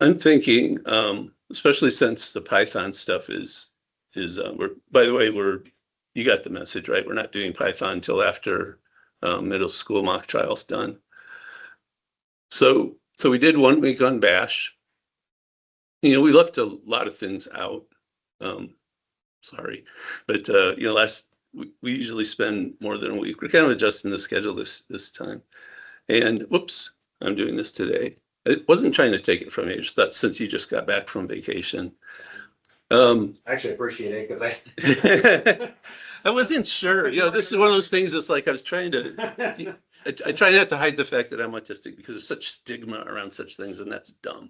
I'm thinking, especially since the Python stuff by the way, you got the message, right? We're not doing Python until after middle school mock trial's done. So we did 1 week on Bash. We left a lot of things out. Sorry, but we usually spend more than a week. We're kind of adjusting the schedule this time. And whoops, I'm doing this today. I wasn't trying to take it from you. I just thought since you just got back from vacation. I actually appreciate it because I wasn't sure. This is one of those things that's like I was trying to. I try not to hide the fact that I'm autistic because there's such stigma around such things, and that's dumb.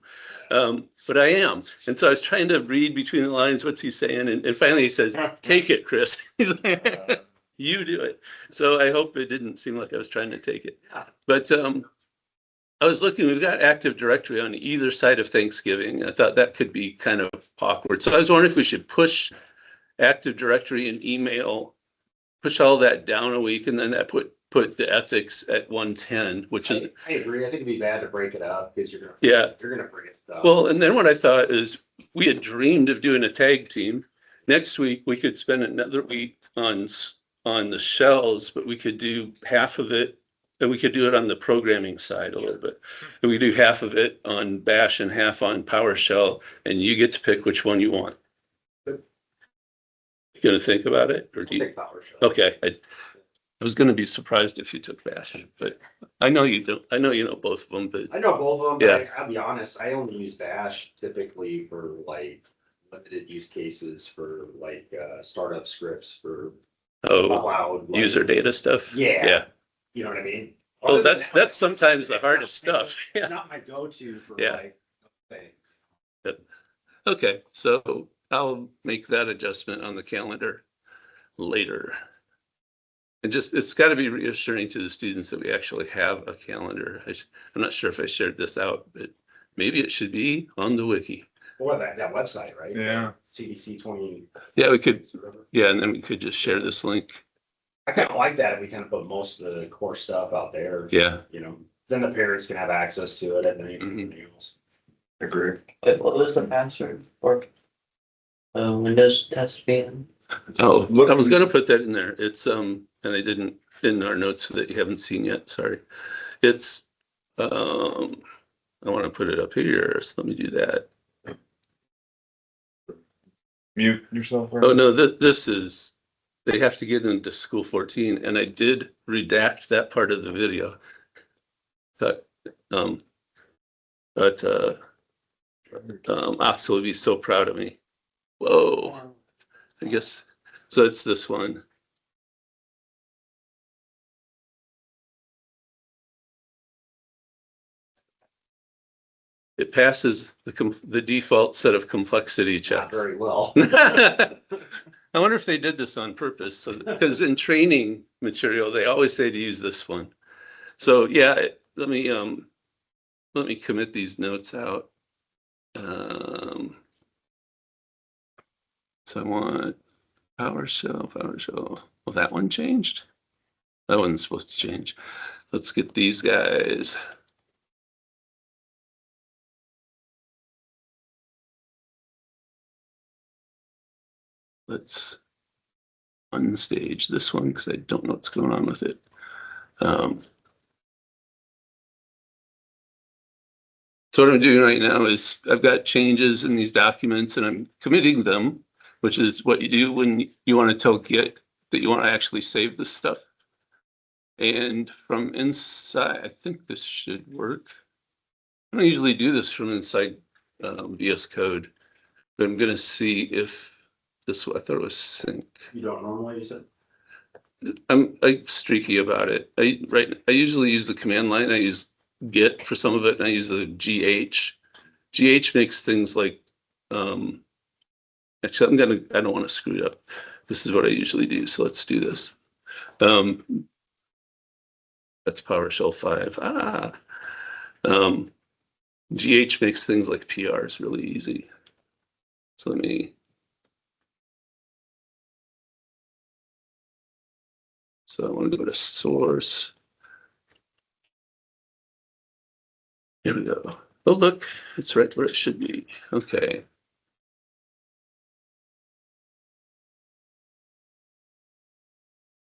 But I am. And so I was trying to read between the lines, what's he saying? And finally he says, take it, Chris. You do it. So I hope it didn't seem like I was trying to take it. But I was looking, we've got Active Directory on either side of Thanksgiving. I thought that could be kind of awkward. So I was wondering if we should push Active Directory and email, push all that down a week, and then that put the ethics at 110, which is. I agree. I think it'd be bad to break it up because you're gonna forget stuff. Well, and then what I thought is we had dreamed of doing a tag team. Next week we could spend another week on the shells, but we could do half of it, and we could do it on the programming side a little bit. And we do half of it on Bash and half on PowerShell, and you get to pick which one you want. You gonna think about it, or do you? PowerShell. Okay, I was gonna be surprised if you took Bash, but I know you don't. I know you know both of them, but I know both of them. Yeah. But I'll be honest. I only use Bash typically for like limited use cases for like startup scripts for cloud user data stuff. Yeah. You know what I mean? Well, that's sometimes the hardest stuff. It's not my go-to for like things. Okay, so I'll make that adjustment on the calendar later. And it's got to be reassuring to the students that we actually have a calendar. I'm not sure if I shared this out, but maybe it should be on the wiki. Or that website, right? Yeah. CDC 20. Yeah, we could. Yeah, and then we could just share this link. I kind of like that if we kind of put most of the core stuff out there. Yeah. Then the parents can have access to it and then anything else. Agree. Wait, what was the password for Windows test van? Oh, I was going to put that in there. It's and I didn't in our notes that you haven't seen yet. Sorry. It's I want to put it up here, so let me do that. Mute yourself. Oh no, this is. They have to get into School 14, and I did redact that part of the video. But Axel would be so proud of me. Whoa, I guess so. It's this one. It passes the default set of complexity checks. Not very well. I wonder if they did this on purpose, because in training material they always say to use this one. So yeah, let me commit these notes out. So I want PowerShell. Well, that one changed. That one's supposed to change. Let's get these guys. Let's unstage this one because I don't know what's going on with it. So what I'm doing right now is I've got changes in these documents and I'm committing them, which is what you do when you want to tell Git that you want to actually save this stuff. And from inside, I think this should work. I don't usually do this from inside VS Code, but I'm going to see if this, I thought it was sync. You don't normally use it? I'm streaky about it. I usually use the command line. I use Git for some of it, and I use the GH. GH makes things like, actually, I don't want to screw it up. This is what I usually do, so let's do this. That's PowerShell 5. GH makes things like PRs really easy. So let me. So I want to go to source. Here we go. Oh, look, it's right where it should be. Okay.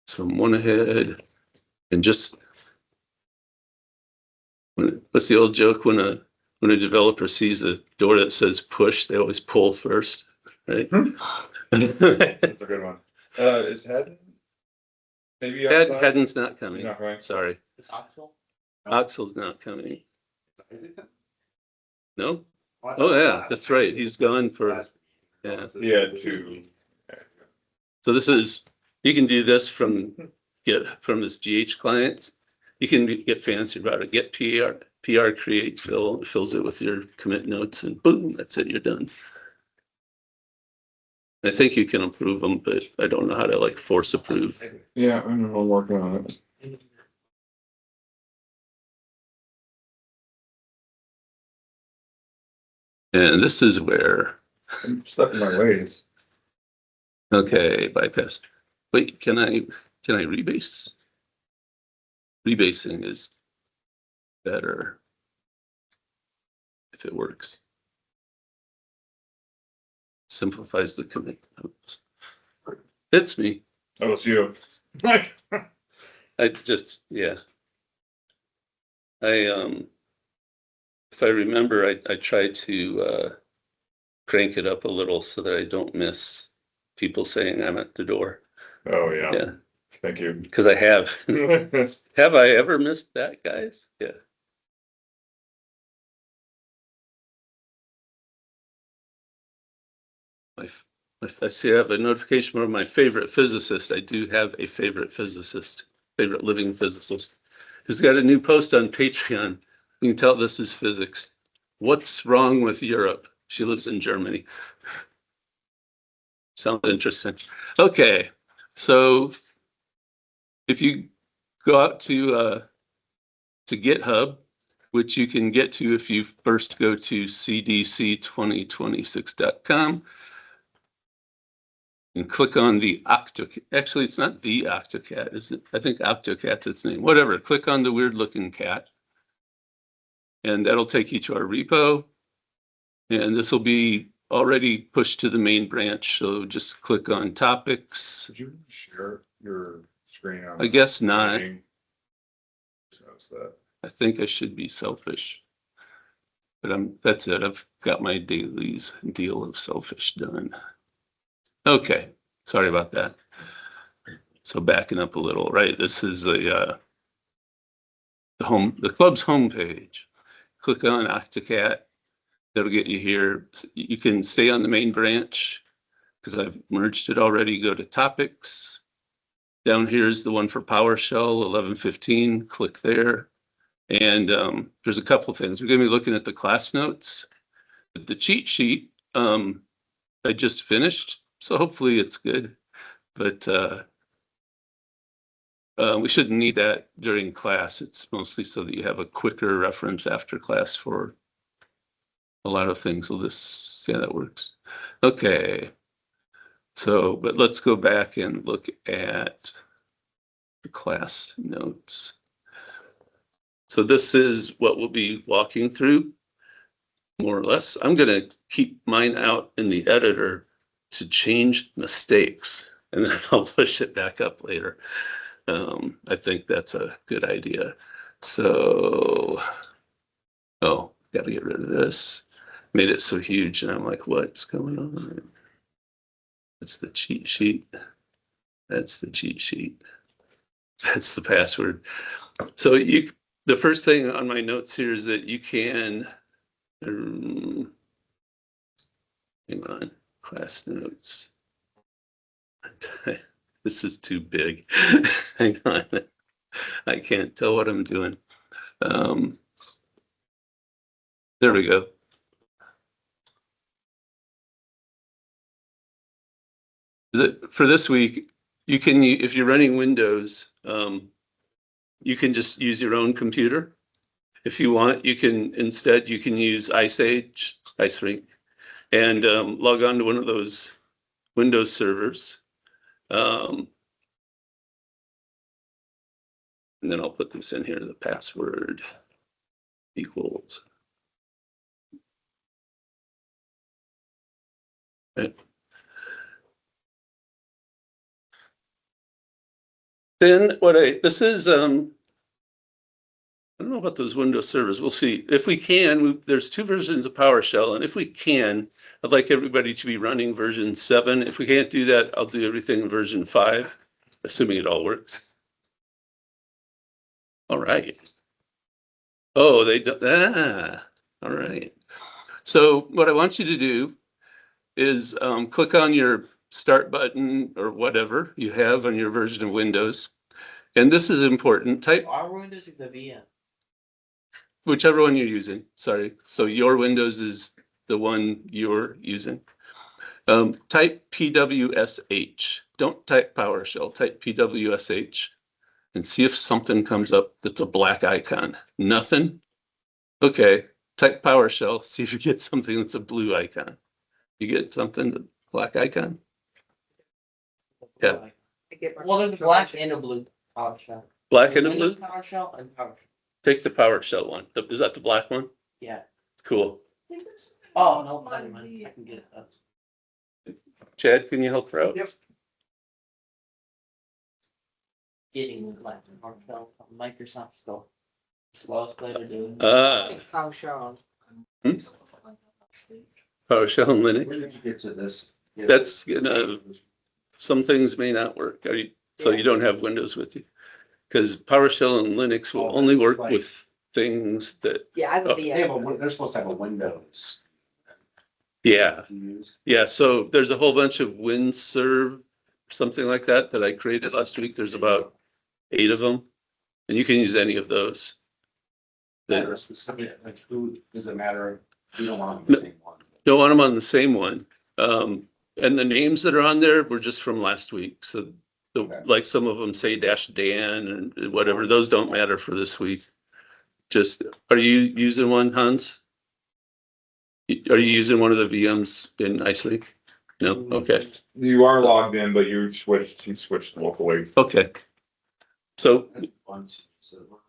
So I'm one ahead and just, what's the old joke when a developer sees a door that says push, they always pull first, right? That's a good one. Is Haddon? Maybe outside? Haddon's not coming. Not coming. Sorry. It's Oxel? Oxel's not coming. No? Oh, yeah, that's right. He's gone for, yeah. Yeah, two. So this is, you can do this from this GH client. You can get fancy about it. Get PR create, fills it with your commit notes, and boom, that's it, you're done. I think you can approve them, but I don't know how to like force approve. Yeah, I'm working on it. And this is where, I'm stuck in my ways. okay, bypass. Wait, can I rebase? Rebasing is better if it works. Simplifies the commit notes. It's me. Oh, it's you. I just, yeah. If I remember, I try to crank it up a little so that I don't miss people saying I'm at the door. Oh, yeah. Yeah, Thank you. because I have. Have I ever missed that, guys? Yeah. I see I have a notification from my favorite physicist. I do have a favorite physicist, favorite living physicist, who's got a new post on Patreon. You can tell this is physics. What's wrong with Europe? She lives in Germany. Sounds interesting. Okay, so if you go out to GitHub, which you can get to if you first go to cdc2026.com and click on the Octocat. Actually, it's not the Octocat, is it? I think Octocat's its name. Whatever. Click on the weird looking cat, and that'll take you to our repo. And this will be already pushed to the main branch. So just click on topics. Did you share your screen on? I guess not. Notice that. I think I should be selfish, but that's it. I've got my dailies deal of selfish done. Okay, sorry about that. So backing up a little, right? This is the club's homepage. Click on Octocat. That'll get you here. You can stay on the main branch because I've merged it already. Go to topics. Down here is the one for PowerShell 1115. Click there. And there's a couple things. We're going to be looking at the class notes. But the cheat sheet, I just finished, so hopefully it's good. But we shouldn't need that during class. It's mostly so that you have a quicker reference after class for a lot of things. So this, yeah, that works. Okay. So, but let's go back and look at the class notes. So this is what we'll be walking through, more or less. I'm going to keep mine out in the editor to change mistakes, and then I'll push it back up later. I think that's a good idea. So, oh, got to get rid of this. Made it so huge, and I'm like, what's going on? That's the cheat sheet. That's the cheat sheet. That's the password. So the first thing on my notes here is that you can, hang on, class notes. This is too big. Hang on. I can't tell what I'm doing. There we go. For this week, you can, if you're running Windows, you can just use your own computer. If you want, you can instead, you can use Icerink, and log on to one of those Windows servers. And then I'll put this in here, the password equals Right. Then this is, I don't know about those Windows servers. We'll see. If we can, there's 2 versions of PowerShell, and if we can, I'd like everybody to be running version 7. If we can't do that, I'll do everything in version 5, assuming it all works. All right. Oh, they do. All right. So what I want you to do is click on your start button or whatever you have on your version of Windows. And this is important. Type Our Windows or the VM? whichever one you're using. Sorry. So your Windows is the one you're using. Type PWSH. Don't type PowerShell. Type PWSH and see if something comes up that's a black icon. Nothing? Okay. Type PowerShell. See if you get something that's a blue icon. You get something, black icon? Yeah. Well, there's a black and a blue PowerShell. Black and a Windows blue? PowerShell and PowerShell. Take the PowerShell one. Is that the black one? Yeah. Cool. Oh, no, never mind. I can get it. Chad, can you help her out? Yep. Getting the black and PowerShell from Microsoft still. Slowest way to do it. PowerShell. PowerShell and When Linux. did you get to this? That's some things may not work. So you don't have Windows with you. Because PowerShell and Linux will only work with things that, Yeah, I have a Oh, VM. They're supposed to have a Windows. yeah. to use. Yeah, so there's a whole bunch of WinServe, something like that I created last week. There's about 8 of them. And you can use any of those. That That are specific, like who, does it matter? You don't want them the same ones. don't want them on the same one. And the names that are on there were just from last week. So Okay. like some of them say -Dan and whatever, those don't matter for this week. Just, are you using one, Hans? Are you using one of the VMs in Icelink? No? Okay, You are logged in, but you switched locally. okay. So, That's fun. So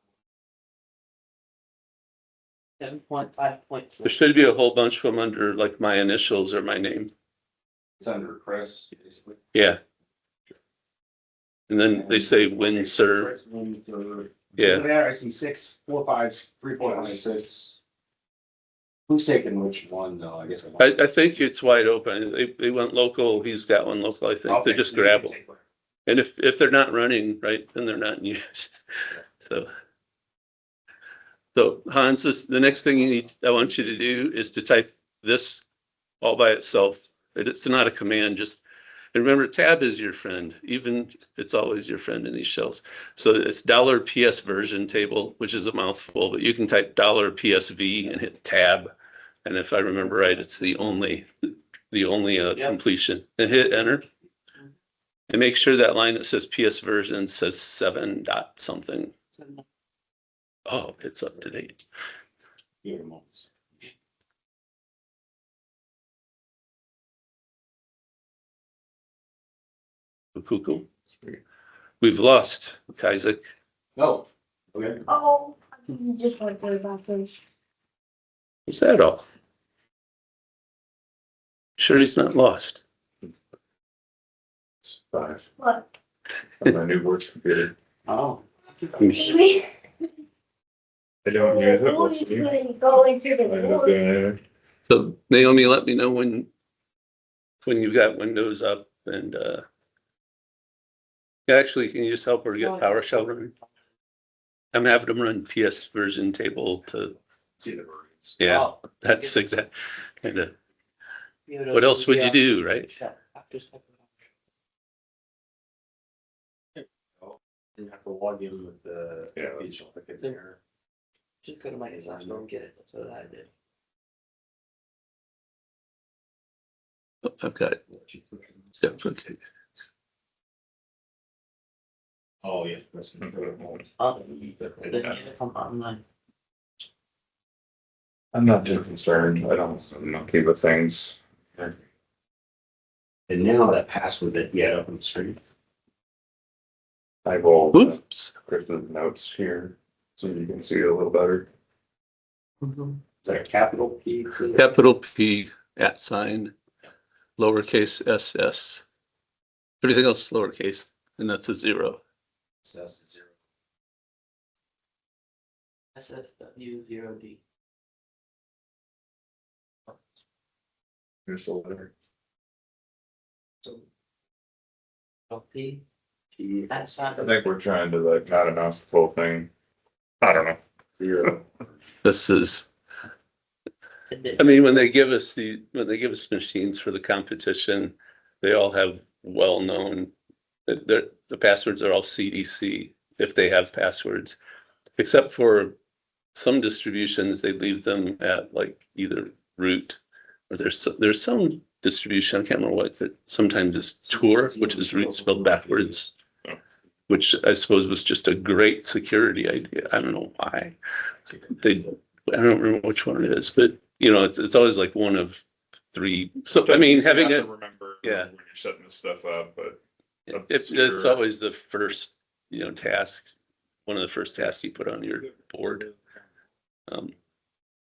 7.5.4. there should be a whole bunch of them under like my initials or my name. it's under Chris, basically. Yeah. And then they say WinServe. Yeah. There, I see 6, 4, 5, 3, 4, 5, 6. Who's taking which one though? I guess. I think it's wide open. They went local. He's got one local, I think. They just grab them. And if they're not running, right, then they're not in use. So Hans, the next thing I want you to do is to type this all by itself. It's not a command, and remember, tab is your friend. Even it's always your friend in these shells. So it's $PS version table, which is a mouthful, but you can type $PSV and hit tab. And if I remember right, it's the only completion. And hit enter. And make sure that line that says PS version says 7 dot something. Oh, it's up to date. Cool. We've lost Isaac. Oh, okay. Oh, I just went to the bathroom. Is that all? Sure he's not lost. It's 5. What? On my new work computer. Oh. Baby. I don't use it. Oh, What's you new? couldn't go into I the end up room. doing it. So Naomi, let me know when you got Windows up and actually, can you just help her get PowerShell running? I'm having them run PS version table to, See the versions. yeah, Oh, that's exact kind of, you know, what else would you yeah. do, right? Just type it You have to log in with the. Yeah. Digital ticket there. Just go to Microsoft Store and get it. That's what I did. Oh, I've got, yeah, okay. Oh, yeah. That's- Then get it from online. I'm not too concerned. I'm not keep with things. And now that password that you had up on the screen. I will Oops. put the notes here so you can see it a little better. Is that a capital P? Capital P @ lowercase ss. Everything else is lowercase, and that's a 0. Access to 0. SSW0D. Just a letter. P. P. That's not. I think we're trying to like not announce the full thing. I don't know. 0. This is, I mean, when they give us machines for the competition, they all have well-known, the passwords are all CDC if they have passwords, except for some distributions, they leave them at like either root or there's some distribution, I can't remember what, that sometimes is tour, which is root spelled backwards, which I suppose was just a great security idea. I don't know why. I don't remember which one it is, but you know, it's always like one of 3. So I mean, having You it, have to remember yeah. when you're setting this stuff up, but it's always the first, you know, task, one of the first tasks you put on your board.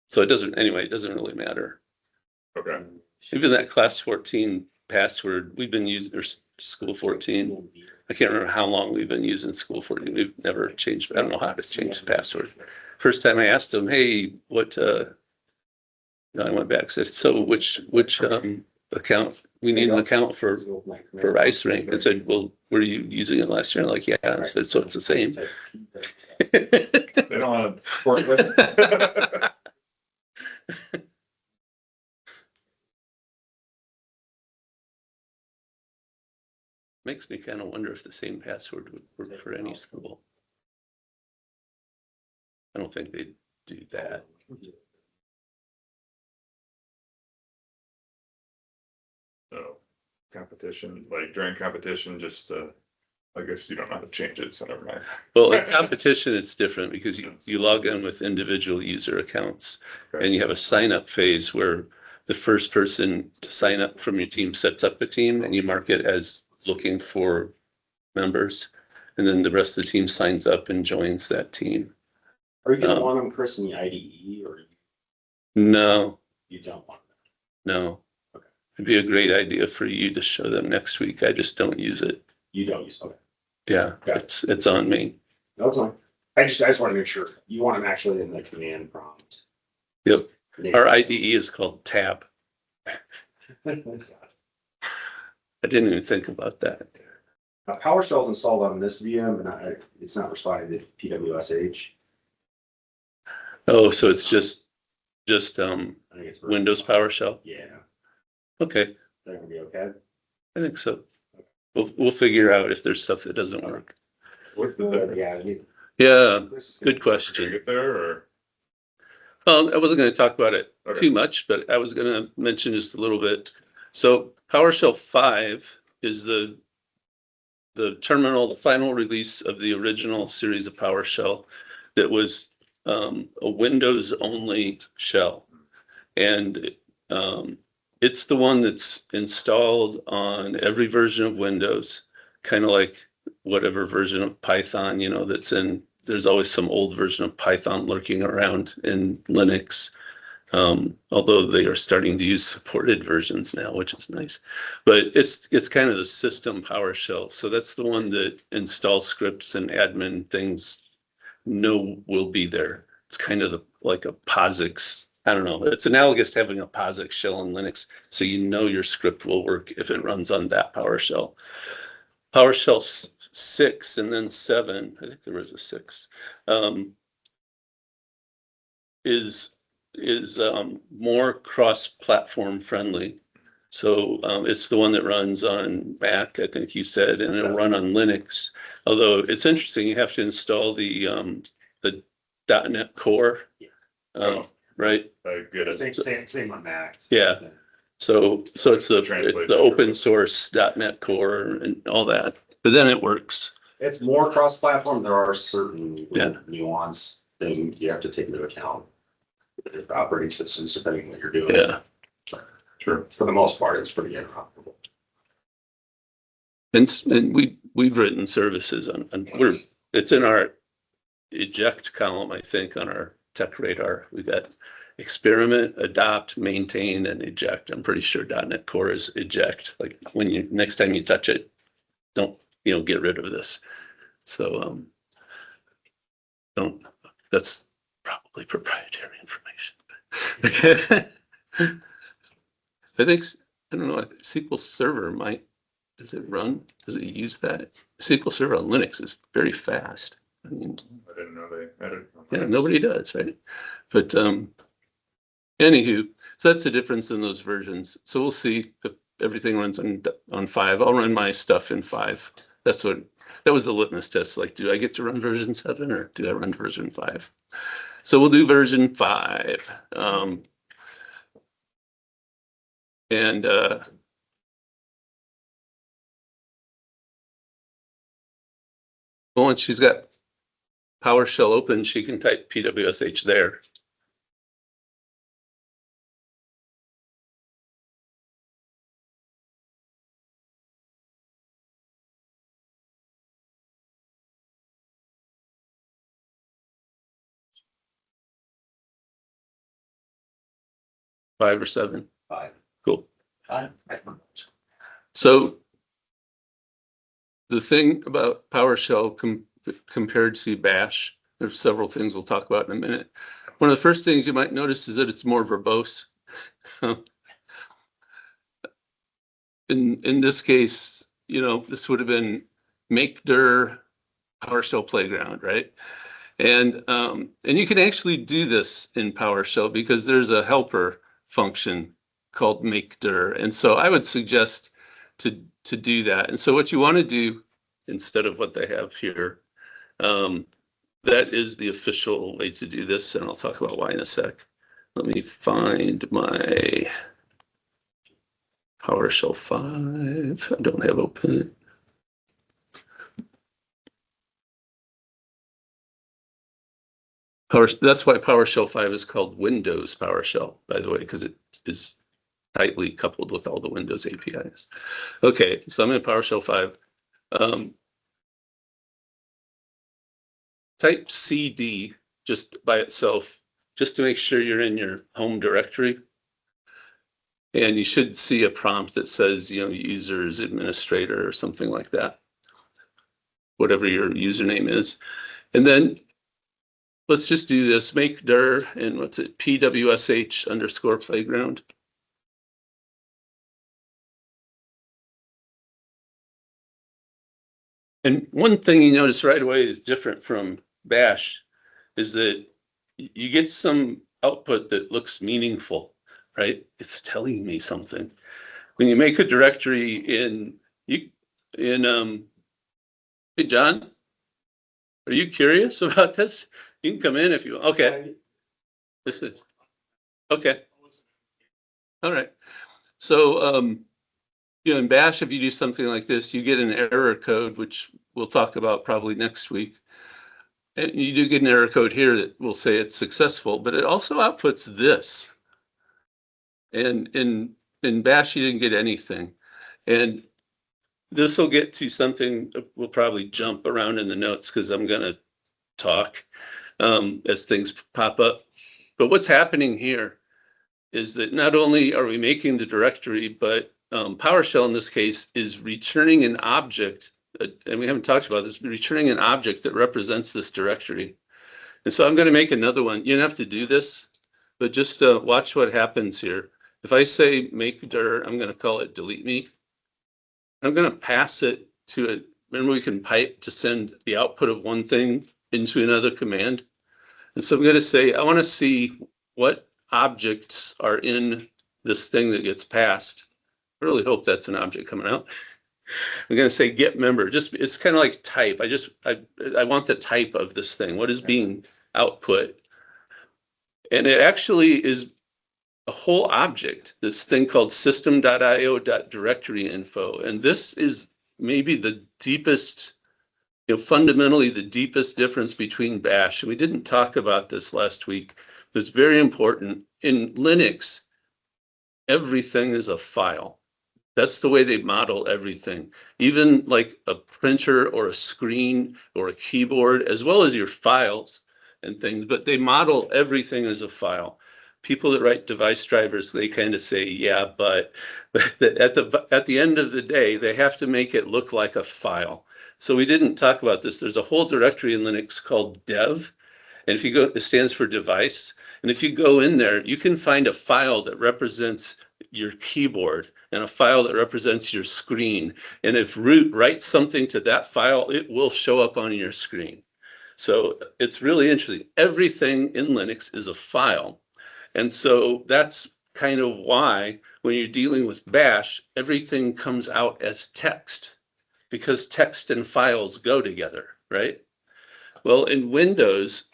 So it doesn't really matter. okay. Even that class 14 password, we've been using, or school 14. I can't remember how long we've been using school 14. We've never changed. I don't know how to change the password. First time I asked them, hey, what, I went back, said, so which account, we need an account for Ice Rink. And said, well, were you using it last year? I'm like, yeah. I said, so it's the same. They don't want to support with. Makes me kind of wonder if the same password would work for any school. I don't think they'd do that. So competition, like during competition, just I guess you don't know how to change it, so never mind. Well, in competition, it's different because you log in with individual user accounts Okay. and you have a sign up phase where the first person to sign up from your team sets up a team and you mark it as looking for members. And then the rest of the team signs up and joins that team. Are you gonna want them, Chris, in the IDE or No, you don't want them? no. Okay. It'd be a great idea for you to show them next week. I just don't use it. You don't use, okay. Yeah, Got it's on me. No, it's fine. I just want to make sure you want them actually in the command prompt. Yep. Our IDE is called Tab. I didn't even think about that. PowerShell's installed on this VM, and it's not responding to PWSH. Oh, so it's just I think it's Windows PowerShell? Yeah, Okay, they're gonna be okay. I think so. We'll figure out if there's stuff that doesn't work. What's the difference? Yeah, Chris is good Did you question. get there or? I wasn't going to talk about it Okay. too much, but I was going to mention just a little bit. So PowerShell 5 is the terminal, the final release of the original series of PowerShell that was a Windows only shell. And it's the one that's installed on every version of Windows, kind of like whatever version of Python, you know, that's in, there's always some old version of Python lurking around in Linux. Although they are starting to use supported versions now, which is nice. But it's kind of the system PowerShell. So that's the one that install scripts and admin things know will be there. It's kind of like a POSIX. I don't know. It's analogous to having a POSIX shell in Linux. So you know your script will work if it runs on that PowerShell. PowerShell 6 and then 7, I think there was a 6, is more cross-platform friendly. So it's the one that runs on Mac, I think you said, and it'll run on Linux. Although it's interesting, you have to install the .NET Core, right? I get it. Same on Mac. Yeah. So it's the open source .NET Core and all that, but then it works. It's more cross-platform. There are certain Yeah. nuance things you have to take into account. With operating systems, depending on what you're doing. Yeah. Sure. For the most part, it's pretty interoperable. And we've written services on it's in our eject column, I think, on our tech radar. We got experiment, adopt, maintain, and eject. I'm pretty sure .NET Core is eject. Like when you, next time you touch it, don't, get rid of this. So, that's probably proprietary information. I think, I don't know, SQL Server might, does it use that? SQL Server on Linux is very fast. I mean, I didn't know they had it. yeah, nobody does, right? But anywho, so that's the difference in those versions. So we'll see if everything runs on 5. I'll run my stuff in 5. That was the litmus test. Like, do I get to run version 7 or do I run version 5? So we'll do version 5. And once she's got PowerShell open, she can type PWSH there. Five or 7. 5. Cool. Fine. So the thing about PowerShell compared to Bash, there's several things we'll talk about in a minute. One of the first things you might notice is that it's more verbose. In this case, this would have been make dir PowerShell playground, right? And you can actually do this in PowerShell because there's a helper function called make dir. And so I would suggest to do that. And so what you want to do instead of what they have here, that is the official way to do this. And I'll talk about why in a sec. Let me find my PowerShell 5. I don't have open. That's why PowerShell 5 is called Windows PowerShell, by the way, because it is tightly coupled with all the Windows APIs. Okay, so I'm in PowerShell 5. Type CD just by itself, just to make sure you're in your home directory. And you should see a prompt that says, users, administrator, or something like that, whatever your username is. And then let's just do this, make dir, and what's it, PWSH _ playground. And one thing you notice right away is different from Bash is that you get some output that looks meaningful, right? It's telling me something. When you make a directory hey John, are you curious about this? You can come in if you want. Okay. This is okay. All right. So in Bash, if you do something like this, you get an error code, which we'll talk about probably next week. And you do get an error code here that will say it's successful, but it also outputs this. And in Bash, you didn't get anything. And this will get to something we'll probably jump around in the notes because I'm going to talk as things pop up. But what's happening here is that not only are we making the directory, but PowerShell in this case is returning an object, and we haven't talked about this, but returning an object that represents this directory. And so I'm going to make another one. You don't have to do this, but just watch what happens here. If I say make dir, I'm going to call it delete me. I'm going to pass it to it. Remember, we can pipe to send the output of one thing into another command. And so I'm going to say, I want to see what objects are in this thing that gets passed. I really hope that's an object coming out. I'm going to say get member. It's kind of like type. I want the type of this thing. What is being output? And it actually is a whole object, this thing called system.io.directory info. And this is maybe the deepest, fundamentally the deepest difference between Bash. We didn't talk about this last week, but it's very important. In Linux, everything is a file. That's the way they model everything. Even like a printer or a screen or a keyboard, as well as your files and things, but they model everything as a file. people that write device drivers, they kind of say, yeah, but at the end of the day, they have to make it look like a file. So we didn't talk about this. There's a whole directory in Linux called dev. And if you go, it stands for device. And if you go in there, you can find a file that represents your keyboard and a file that represents your screen. And if root writes something to that file, it will show up on your screen. So it's really interesting. Everything in Linux is a file. And so that's kind of why when you're dealing with bash, everything comes out as text, because text and files go together, right? Well, in Windows,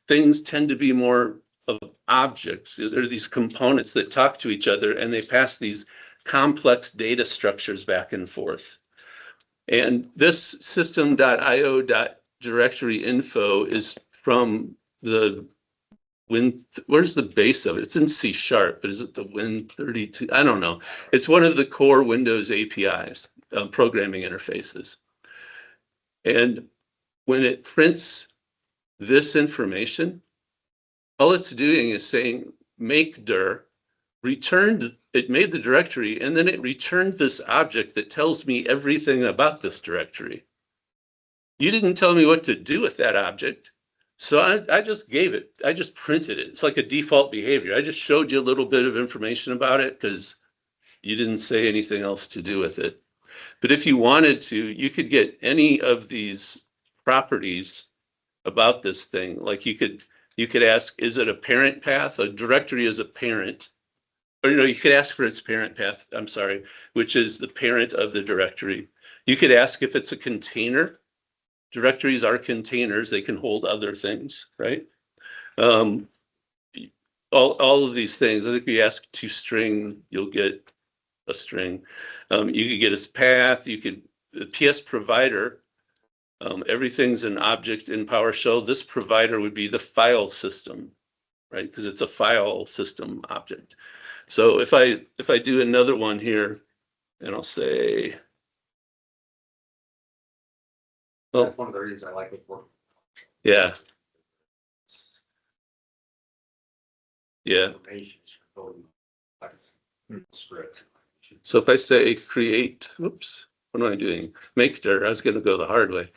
things tend to be more of objects. There are these components that talk to each other and they pass these complex data structures back and forth. And this system.io.directory info is from the where's the base of it? It's in C#, but is it the Win32? I don't know. It's one of the core Windows APIs, programming interfaces. And when it prints this information, all it's doing is saying make dir, it made the directory, and then it returned this object that tells me everything about this directory. You didn't tell me what to do with that object. So I just gave it, I just printed it. It's like a default behavior. I just showed you a little bit of information about it because you didn't say anything else to do with it. But if you wanted to, you could get any of these properties about this thing. Like you could ask, is it a parent path? A directory is a parent. Or you could ask for its parent path, I'm sorry, which is the parent of the directory. You could ask if it's a container. Directories are containers, they can hold other things, right? All of these things, I think if you ask to string, you'll get a string. You could get its path, the PS provider, everything's an object in PowerShell. This provider would be the file system, right? Because it's a file system object. So if I do another one here, and I'll say, well, That's one of the reasons I like it for. yeah, yeah. Information is totally like a script. So if I say create, whoops, what am I doing? Make dir, I was going to go the hard way.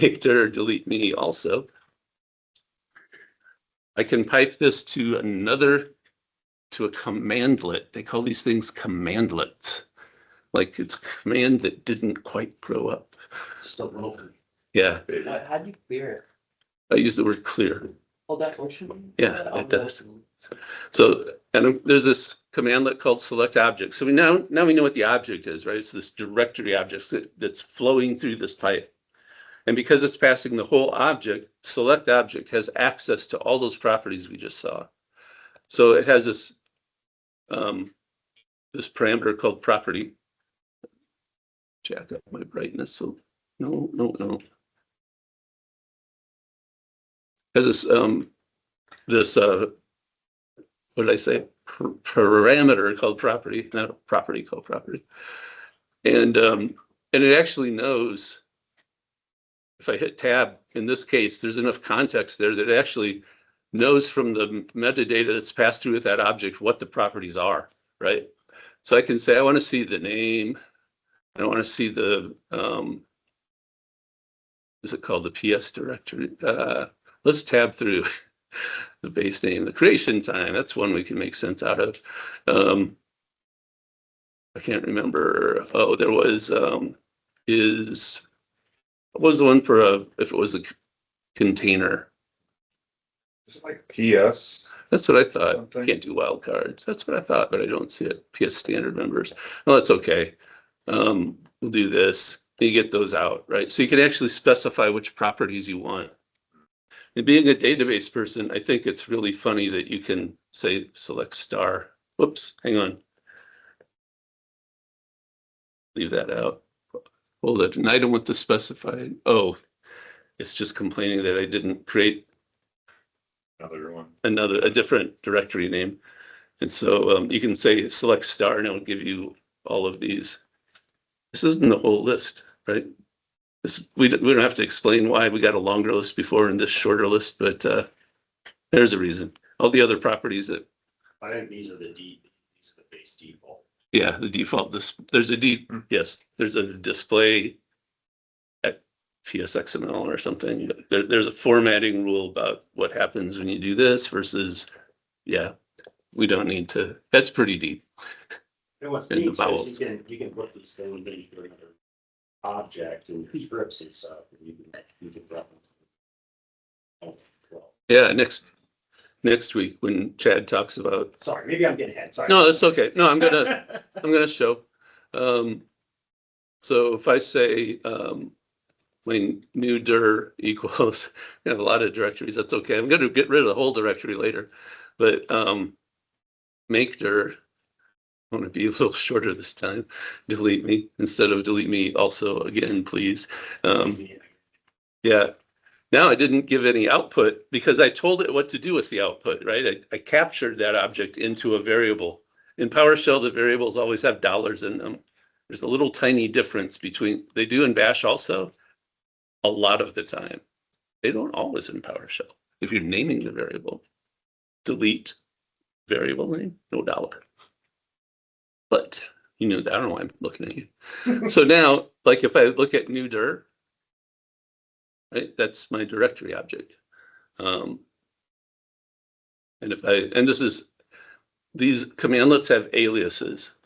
Make dir delete me also. I can pipe this to a commandlet. They call these things commandlets. Like it's a command that didn't quite grow up. Still broken. Yeah, How do you clear it? I use the word clear. Oh, that works. Yeah, it does. So, and there's this commandlet called select object. So now we know what the object is, right? It's this directory object that's flowing through this pipe. And because it's passing the whole object, select object has access to all those properties we just saw. So it has this this parameter called property. Jack up my brightness. So no. Has this what did I say? Parameter called property, not a property called property. And it actually knows, if I hit tab, in this case, there's enough context there that it actually knows from the metadata that's passed through with that object what the properties are, right? So I can say, I want to see the name. I want to see the, is it called the PS directory? Let's tab through the base name, the creation time. That's one we can make sense out of. I can't remember. Oh, there was, what was the one for if it was a container? It's like PS. That's what I thought. Something. Can't do wildcards. That's what I thought, but I don't see it. PS standard members. Well, that's okay. We'll do this. You get those out, right? So you can actually specify which properties you want. And being a database person, I think it's really funny that you can say select star. Whoops, hang on. Leave that out. Hold it. An item with the specified. Oh, it's just complaining that I didn't create Another one. a different directory name. And so you can say select star and it'll give you all of these. This isn't the whole list, right? We don't have to explain why we got a longer list before and this shorter list, but there's a reason. all the other properties that, I think these are these are the base default. yeah, the default, there's a yes, there's a display at TSXML or something. But there's a formatting rule about what happens when you do this versus, yeah, we don't need to, that's pretty deep. And what's And the neat is vowels. you can put these things into another object and scripts and stuff. And you can run them. Oh, well, Yeah, next week when Chad talks about, sorry, maybe I'm getting ahead. Sorry. no, that's okay. No, I'm gonna show. So if I say, when new dir equals, I have a lot of directories, that's okay. I'm gonna get rid of the whole directory later. But make dir, I want to be a little shorter this time, delete me instead of delete me also again, please. Yeah. Now I didn't give any output because I told it what to do with the output, right? I captured that object into a variable. In PowerShell, the variables always have dollars in them. There's a little tiny difference between, they do in Bash also, a lot of the time. They don't always in PowerShell. If you're naming the variable, delete variable name, no dollar. But you knew that, I don't know why I'm looking at you. So now, like if I look at new dir, right, that's my directory object. And these commandlets have aliases.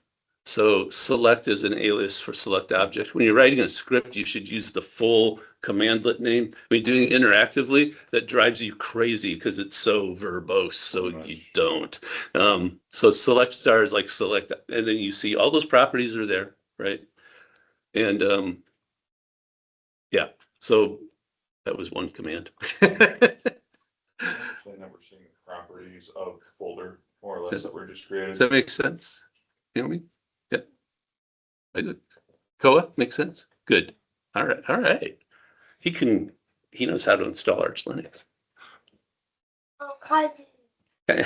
So select is an alias for select object. When you're writing a script, you should use the full commandlet name. When you're doing it interactively, that drives you crazy because it's so verbose, so you don't. So select star is like select, and then you see all those properties are there, right? And yeah, so that was one command. Actually never seen properties of folder more or less that were just created. Does that make sense? You know what I mean? Yeah. I did. Koa, makes sense? Good. All right, all right. He knows how to install Arch Linux. Oh, God. Okay.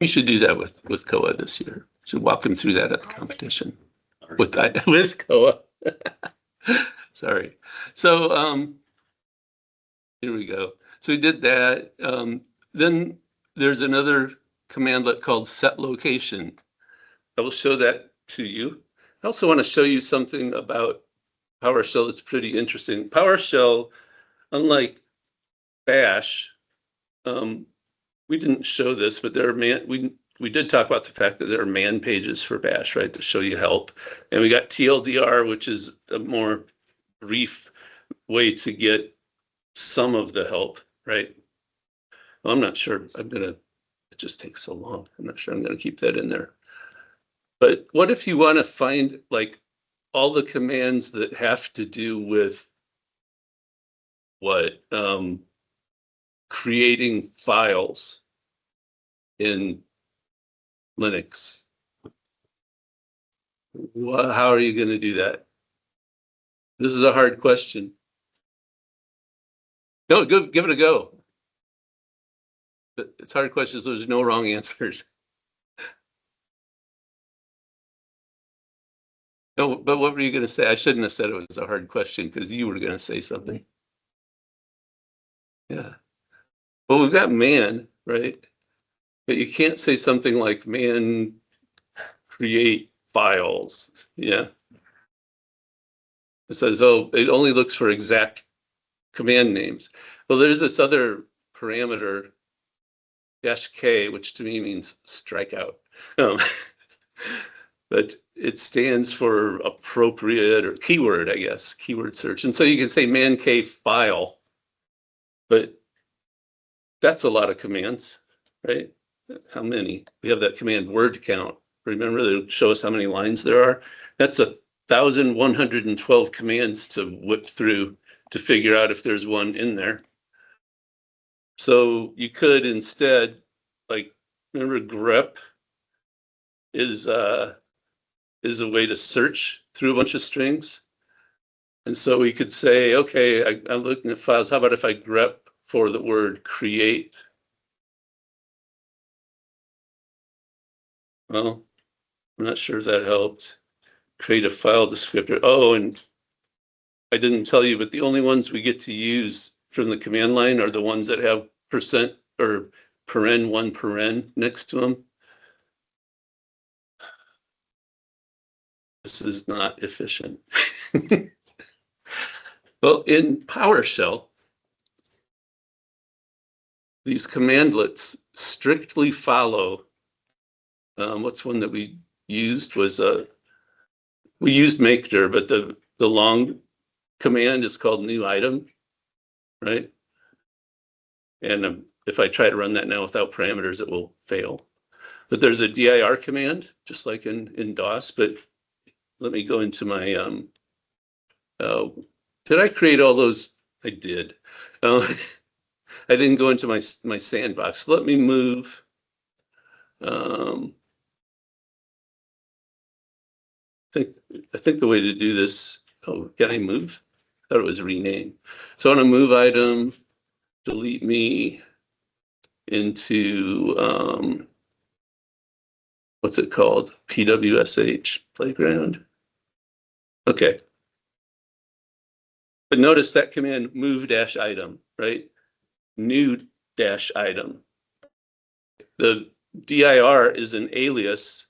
We should do that with Koa this year. Should walk him through that at the competition with Koa. Sorry. So here we go. So we did that. Then there's another commandlet called set location. I will show that to you. I also want to show you something about PowerShell that's pretty interesting. PowerShell, unlike Bash, we didn't show this, but there are we did talk about the fact that there are man pages for Bash, right, that show you help. And we got TLDR, which is a more brief way to get some of the help, right? Well, I'm not sure. It just takes so long. I'm not sure I'm gonna keep that in there. But what if you want to find like all the commands that have to do with what? Creating files in Linux. How are you going to do that? This is a hard question. No, give it a go. But it's hard questions. There's no wrong answers. No, but what were you going to say? I shouldn't have said it was a hard question because you were going to say something. Yeah. Well, we've got man, right? But you can't say something like man create files. Yeah. It says, oh, it only looks for exact command names. Well, there's this other parameter, -k, which to me means strikeout. But it stands for appropriate or keyword, I guess, keyword search. And so you can say man k file, but that's a lot of commands, right? How many? We have that command word count. Remember, they'll show us how many lines there are. That's 1,112 commands to whip through to figure out if there's one in there. So you could instead, like, remember grep is a way to search through a bunch of strings. And so we could say, okay, I'm looking at files. How about if I grep for the word create? Well, I'm not sure if that helped. Create a file descriptor. Oh, and I didn't tell you, but the only ones we get to use from the command line are the ones that have % or paren, one paren next to them. This is not efficient. Well, in PowerShell, these commandlets strictly follow, what's one that we used was, we used makedir, but the long command is called new item, right? And if I try to run that now without parameters, it will fail. But there's a dir command, just like in DOS, but let me go into my, did I create all those? I did. I didn't go into my sandbox. Let me move. I think the way to do this, oh, can I move? I thought it was rename. So I want to move item, delete me into, what's it called? PWSH, playground. Okay. But notice that command move dash item, right? New dash item. The dir is an alias,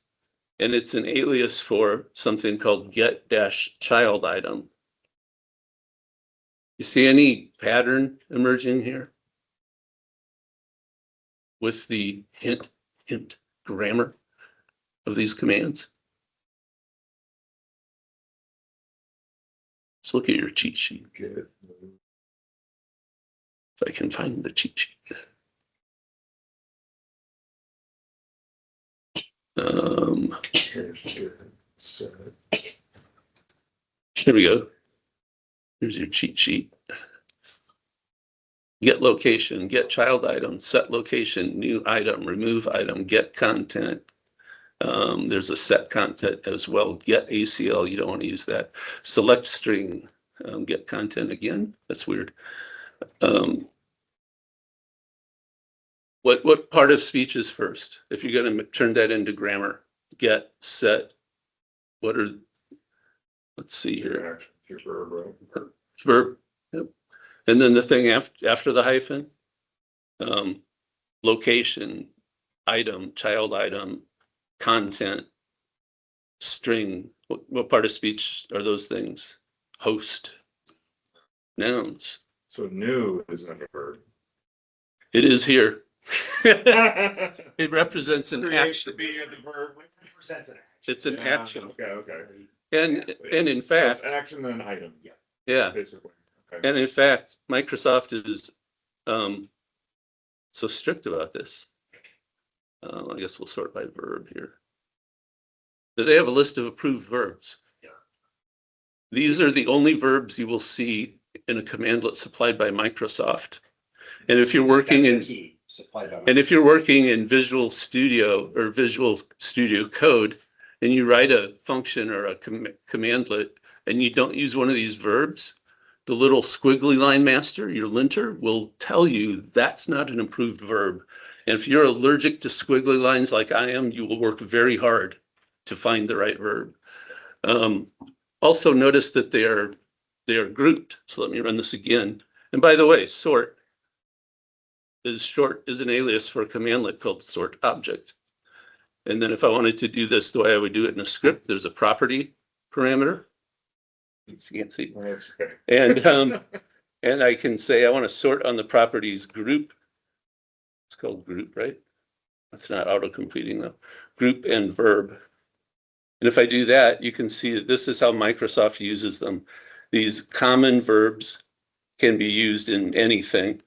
and it's an alias for something called get dash child item. You see any pattern emerging here with the hint grammar of these commands? Let's look at your cheat sheet. If I can find the cheat sheet. Here we go. Here's your cheat sheet. Get location, get child item, set location, new item, remove item, get content. There's a set content as well. Get ACL, you don't want to use that. Select string, get content again. That's weird. What part of speech is first? If you're going to turn that into grammar, get, set, what are, let's see here. Your verb, right? Verb, yep. And then the thing after the hyphen, location, item, child item, content, string. What part of speech are those things? Host, nouns. So new is not a verb. It is here. It represents an Create action. to be the verb. Represents an action. It's an Yeah, action. Okay. And in So fact, it's action and item. yeah. Basically. Okay. And in fact, Microsoft is so strict about this. I guess we'll sort by verb here. That they have a list of approved verbs. Yeah. These are the only verbs you will see in a commandlet supplied by Microsoft. And if you're working in Visual Studio or Visual Studio Code, and you write a function or a commandlet, and you don't use one of these verbs, the little squiggly line master, your linter, will tell you that's not an approved verb. And if you're allergic to squiggly lines like I am, you will work very hard to find the right verb. Also notice that they are grouped. So let me run this again. And by the way, sort is an alias for a commandlet called sort object. And then if I wanted to do this the way I would do it in a script, there's a property parameter. You can't see. Well, that's okay. And I can say I want to sort on the properties group. It's called group, right? That's not auto-completing though. Group and verb. And if I do that, you can see that this is how Microsoft uses them. These common verbs can be used in anything.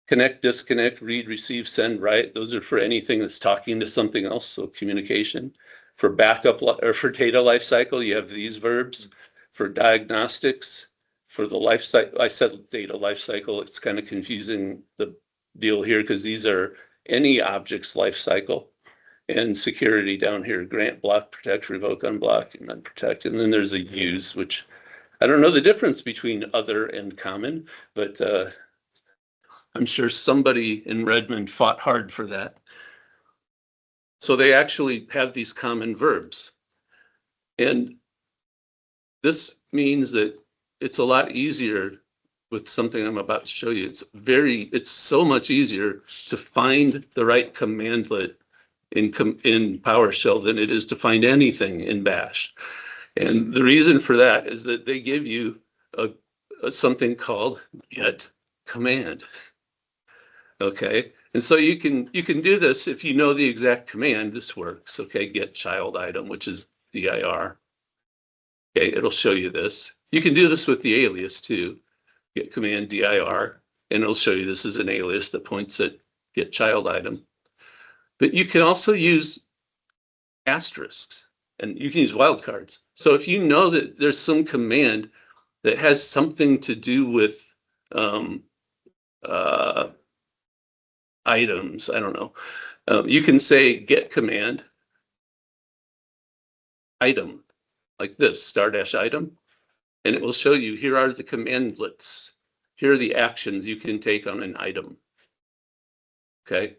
Connect, disconnect, read, receive, send, write. Those are for anything that's talking to something else, so communication. For backup or for data lifecycle, you have these verbs. For diagnostics, for the life cycle, I said data lifecycle, it's kind of confusing the deal here because these are any object's life cycle. And security down here, grant, block, protect, revoke, unblock, and unprotect. And then there's a use, which I don't know the difference between other and common, but I'm sure somebody in Redmond fought hard for that. So they actually have these common verbs. And this means that it's a lot easier with something I'm about to show you. It's so much easier to find the right commandlet in PowerShell than it is to find anything in Bash. And the reason for that is that they give you something called get command. Okay, and so you can do this if you know the exact command. This works. Okay, get child item, which is dir. Okay, it'll show you this. You can do this with the alias too. Get command dir, and it'll show you this is an alias that points at get child item. But you can also use asterisks, and you can use wildcards. So if you know that there's some command that has something to do with items, I don't know, you can say get command item, like this, *item, and it will show you here are the commandlets. Here are the actions you can take on an item. Okay.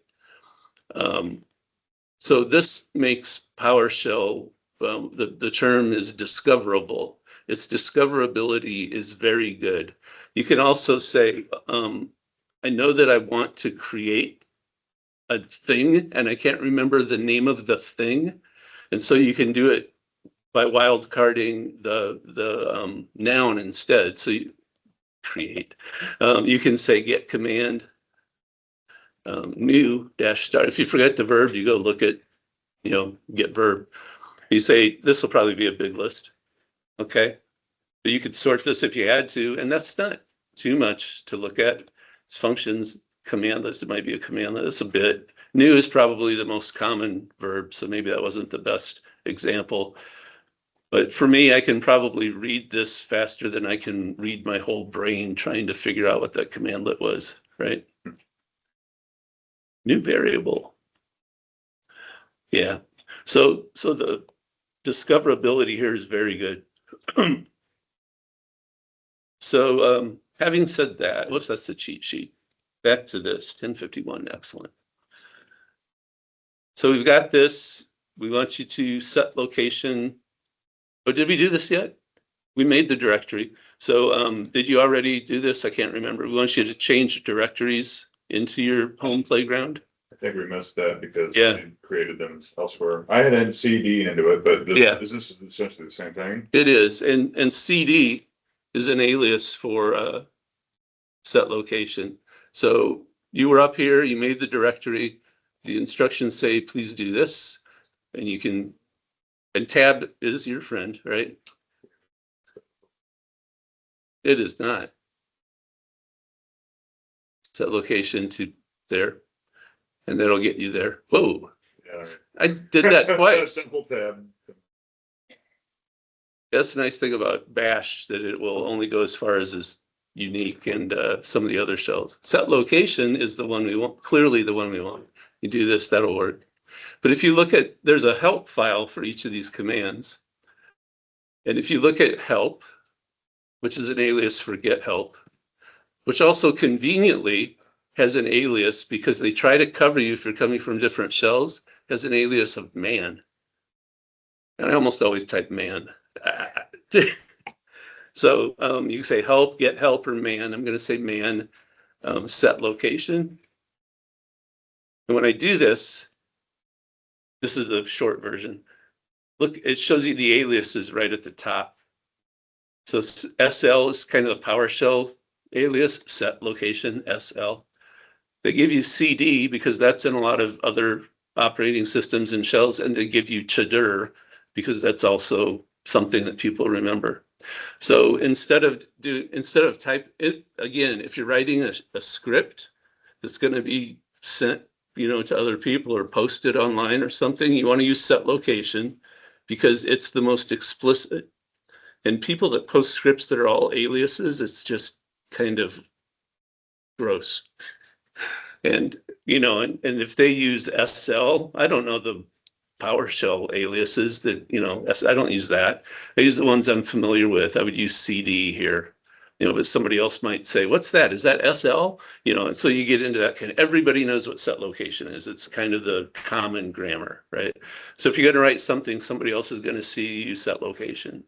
So this makes PowerShell, the term is discoverable. Its discoverability is very good. You can also say, I know that I want to create a thing and I can't remember the name of the thing. And so you can do it by wildcarding the noun instead. So you create. You can say get command new -start. If you forget the verb, you go look at, get verb. You say, this will probably be a big list. Okay. But you could sort this if you had to, and that's not too much to look at. It's functions, command list. It might be a command list. It's a bit. New is probably the most common verb, so maybe that wasn't the best example. But for me, I can probably read this faster than I can read my whole brain trying to figure out what that commandlet was, right? New variable. Yeah. So the discoverability here is very good. So having said that, whoops, that's the cheat sheet. Back to this, 1051, excellent. So we've got this. We want you to set location. Oh, did we do this yet? We made the directory. So did you already do this? I can't remember. We want you to change directories into your home playground. I think we missed that because Yeah. we created them elsewhere. I had CD into it, but Yeah. is this essentially the same thing? It is. And CD is an alias for set location. So you were up here, you made the directory. The instructions say, please do this. And you can, and tab is your friend, right? It is not. Set location to there. And that'll get you there. Whoa. Yeah. I did that twice. Simple tab. That's the nice thing about Bash, that it will only go as far as is unique and some of the other shells. Set location is the one we want, clearly the one we want. You do this, that'll work. But if you look at, there's a help file for each of these commands. And if you look at help, which is an alias for get help, which also conveniently has an alias because they try to cover you if you're coming from different shells, has an alias of man. And I almost always type man. So you say help, get help, or man. I'm going to say man, set location. And when I do this, this is the short version. Look, it shows you the aliases right at the top. So SL is kind of the PowerShell alias, set location, SL. They give you CD because that's in a lot of other operating systems and shells, and they give you chdir because that's also something that people remember. So instead of type it again, if you're writing a script that's going to be sent, to other people or posted online or something, you want to use set location because it's the most explicit. And people that post scripts that are all aliases, it's just kind of gross. And and if they use SL, I don't know the PowerShell aliases that, I don't use that. I use the ones I'm familiar with. I would use CD here, but somebody else might say, what's that? Is that SL? And so you get into that kind of, everybody knows what set location is. It's kind of the common grammar, right? So if you're going to write something, somebody else is going to see you set location.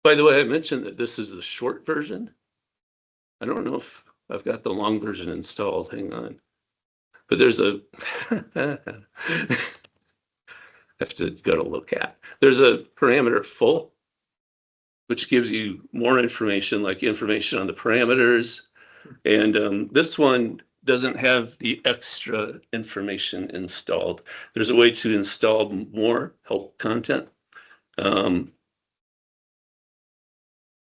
By the way, I mentioned that this is the short version. I don't know if I've got the long version installed. Hang on. But there's a, I have to go to look at. There's a parameter full, which gives you more information, like information on the parameters. And this one doesn't have the extra information installed. There's a way to install more help content.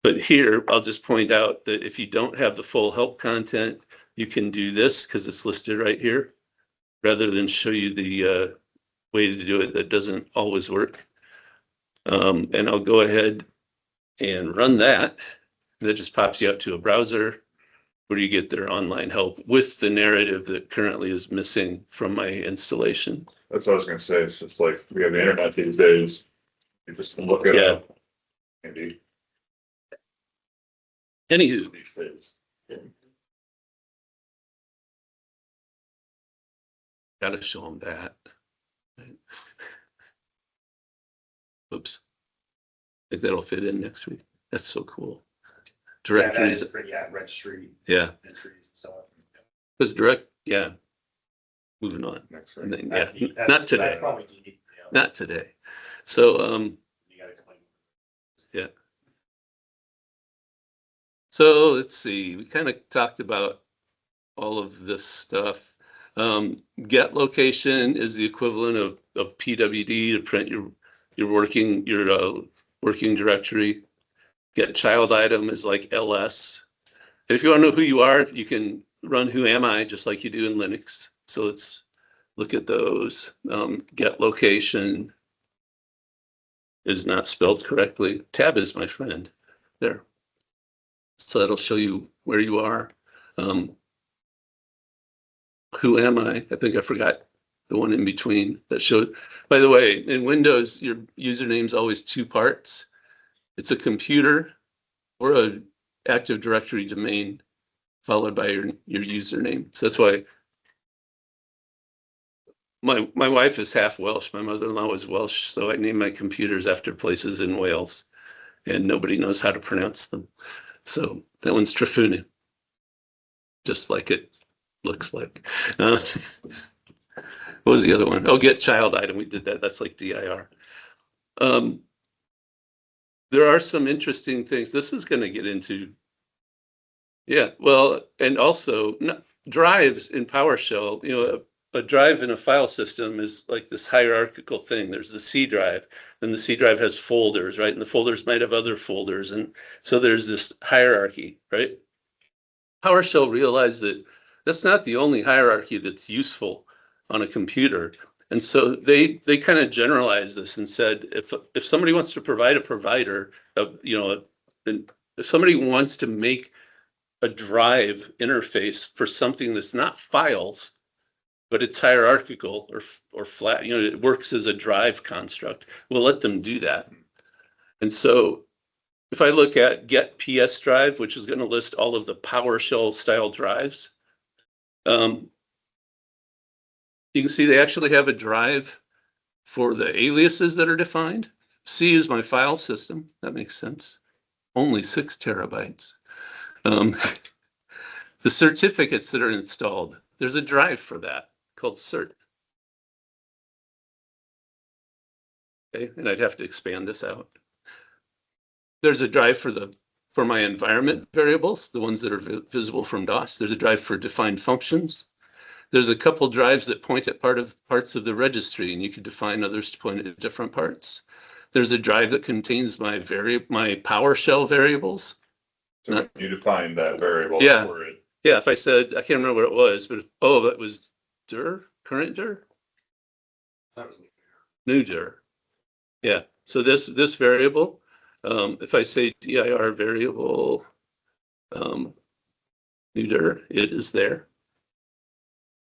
But here, I'll just point out that if you don't have the full help content, you can do this because it's listed right here, rather than show you the way to do it. That doesn't always work. And I'll go ahead and run that. That just pops you out to a browser where you get their online help with the narrative that currently is missing from my installation. That's what I was gonna say. It's just like we have the internet these days. You just can look it Yeah. up. Maybe. Anywho, These days. gotta show them that. Oops. I think that'll fit in next week. That's so cool. Directories. Registry Yeah, entries and stuff. because yeah. Moving on. Next And week. then, That's yeah, neat. That's- not today, That's probably neat, yeah. not today. So, You gotta explain. yeah. So let's see, we kind of talked about all of this stuff. Get location is the equivalent of PWD to print your working directory. Get child item is like LS. And if you want to know who you are, you can run who am I just like you do in Linux. So let's look at those. Get location is not spelled correctly. Tab is my friend there. So that'll show you where you are. Who am I? I think I forgot the one in between that showed. By the way, in Windows, your username's always two parts. It's a computer or a Active Directory domain followed by your username. So that's why my wife is half Welsh. My mother-in-law was Welsh, so I named my computers after places in Wales, and nobody knows how to pronounce them. So that one's Trafuna, just like it looks like. What was the other one? Oh, get child item. We did that. That's like DIR. There are some interesting things. This is going to get into. Yeah, well, and also drives in PowerShell, a drive in a file system is like this hierarchical thing. There's the C drive, and the C drive has folders, right? And the folders might have other folders. And so there's this hierarchy, right? PowerShell realized that that's not the only hierarchy that's useful on a computer. And so they kind of generalized this and said, if somebody wants to provide a provider, if somebody wants to make a drive interface for something that's not files, but it's hierarchical or flat, it works as a drive construct, we'll let them do that. And so if I look at get PS drive, which is going to list all of the PowerShell style drives, you can see they actually have a drive for the aliases that are defined. C is my file system. That makes sense. Only 6 terabytes. The certificates that are installed, there's a drive for that called cert. Okay, and I'd have to expand this out. There's a drive for my environment variables, the ones that are visible from DOS. There's a drive for defined functions. There's a couple drives that point at parts of the registry, and you can define others to point at different parts. There's a drive that contains my PowerShell variables. So you define that variable. Yeah. For it. Yeah, if I said, I can't remember what it was, but that was dir, current dir, That was new dir. Yeah, so this variable, if I say dir variable new dir, it is there.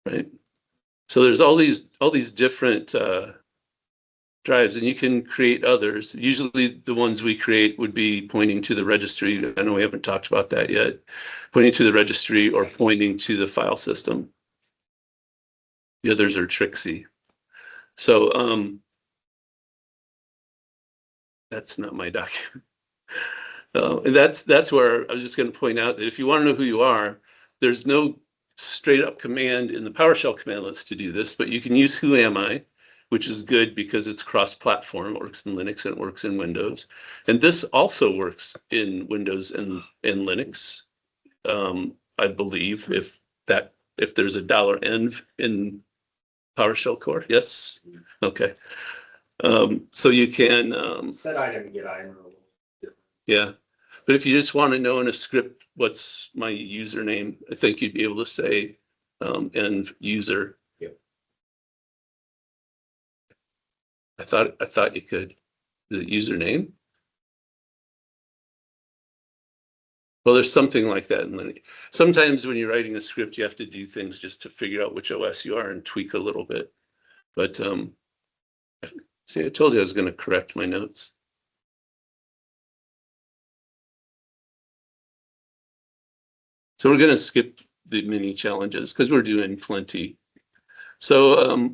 Right. So there's all these different drives, and you can create others. Usually the ones we create would be pointing to the registry. I know we haven't talked about that yet. Pointing to the registry or pointing to the file system. The others are tricksy. So that's not my document. And that's where I was just going to point out that if you want to know who you are, there's no straight up command in the PowerShell command list to do this, but you can use who am I, which is good because it's cross-platform. It works in Linux and it works in Windows. And this also works in Windows and Linux, I believe, if there's a $env in PowerShell core. Yes? Okay. So you can, Set item, get item. are a little different. yeah. But if you just want to know in a script, what's my username, I think you'd be able to say env user. Yep. I thought you could. Is it username? Well, there's something like that in Linux. Sometimes when you're writing a script, you have to do things just to figure out which OS you are and tweak a little bit. But see, I told you I was going to correct my notes. So we're going to skip the mini challenges because we're doing plenty. So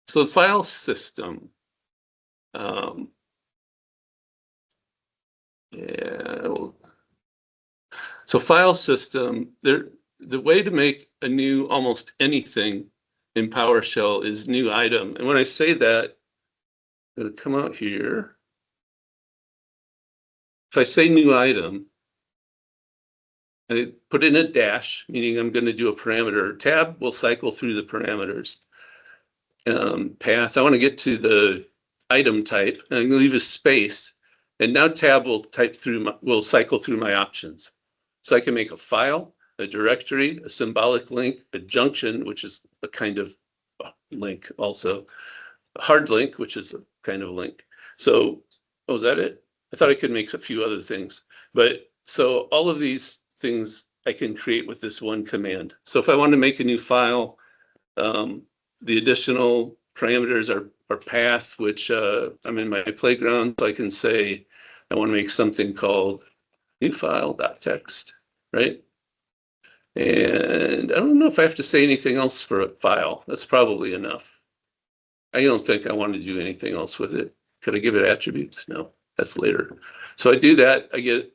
so the file system. Yeah. So file system, the way to make a new almost anything in PowerShell is new item. And when I say that, I'm going to come out here. If I say new item, I put in a dash, meaning I'm going to do a parameter. Tab will cycle through the parameters. Path, I want to get to the item type, and I'm going to leave a space. And now tab will cycle through my options. So I can make a file, a directory, a symbolic link, a junction, which is a kind of link also, a hard link, which is a kind of link. So, oh, is that it? I thought I could make a few other things. But so all of these things I can create with this one command. So if I want to make a new file, the additional parameters are path, which I'm in my playground, so I can say I want to make something called new file.txt, right? And I don't know if I have to say anything else for a file. That's probably enough. I don't think I want to do anything else with it. Could I give it attributes? No, that's later. So I do that. I get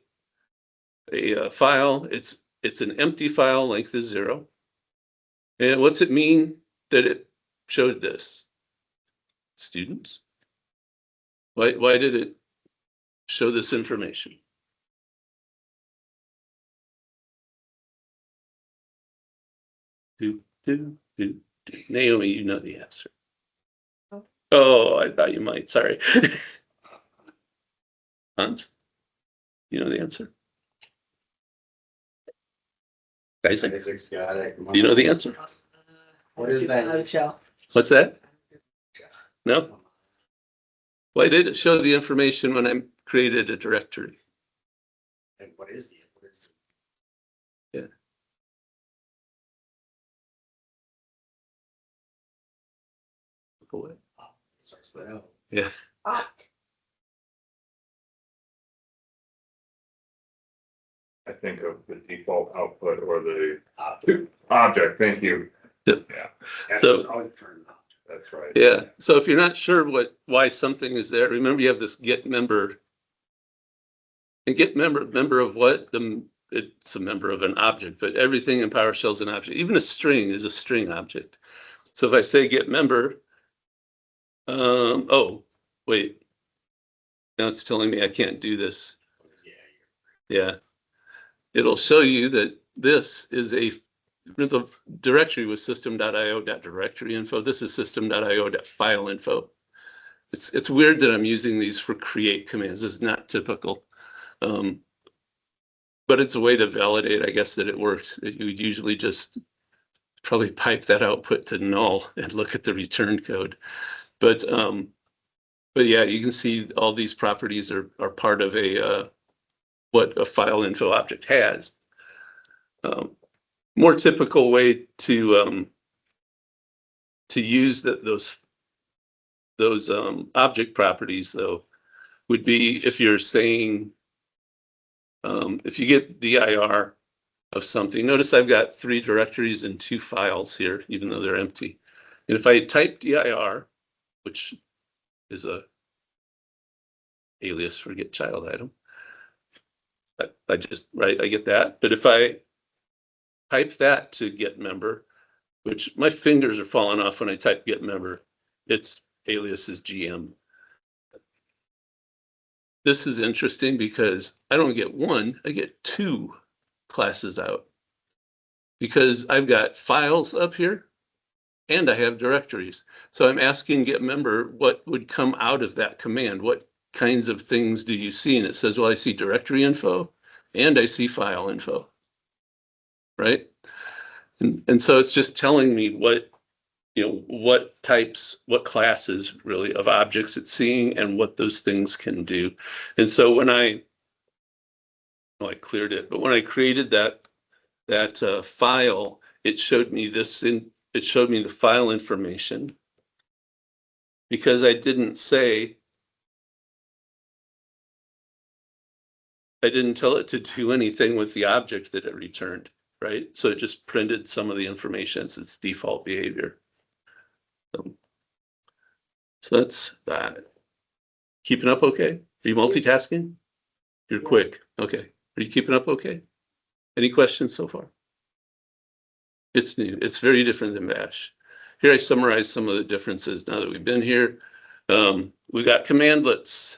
a file. It's an empty file, length is 0. And what's it mean that it showed this? Students? Why did it show this information? Naomi, you know the answer. Oh, I thought you might. Sorry. Hans, you know the answer? Isaac, Isaac's got it. do you know the answer? What is that? PowerShell. What's that? No? Why did it show the information when I created a directory? And what is the? Yeah. Go away. Starts with L. Yeah. Opt. I think of the default output or the Object. object, thank you. Yep. Yeah, So- It's always turned object. that's right. Yeah. So if you're not sure why something is there, remember you have this get member. And get member of what? It's a member of an object, but everything in PowerShell is an object. Even a string is a string object. So if I say get member, oh, wait. Now it's telling me I can't do this. Yeah. It'll show you that this is the directory was system.io.directory info. This is system.io.file info. It's weird that I'm using these for create commands. It's not typical. But it's a way to validate, I guess, that it works. You would usually just probably pipe that output to null and look at the return code. But yeah, you can see all these properties are part of what a file info object has. More typical way to use those object properties, though, would be if you're saying, if you get dir of something. Notice I've got 3 directories and 2 files here, even though they're empty. And if I type dir, which is a alias for get child item. I just, right, I get that. But if I type that to get member, which my fingers are falling off when I type get member, its alias is GM. This is interesting because I don't get one, I get two classes out. Because I've got files up here and I have directories. So I'm asking get member what would come out of that command. What kinds of things do you see? And it says, well, I see directory info and I see file info, right? And so it's just telling me what, what types, what classes really of objects it's seeing and what those things can do. And so when I cleared it, but when I created that file, it showed me it showed me the file information because I didn't tell it to do anything with the object that it returned, right? So it just printed some of the information as its default behavior. So that's that. Keeping up okay? Are you multitasking? You're quick. Okay. Are you keeping up okay? Any questions so far? It's new. It's very different than Bash. Here I summarize some of the differences now that we've been here. We got commandlets,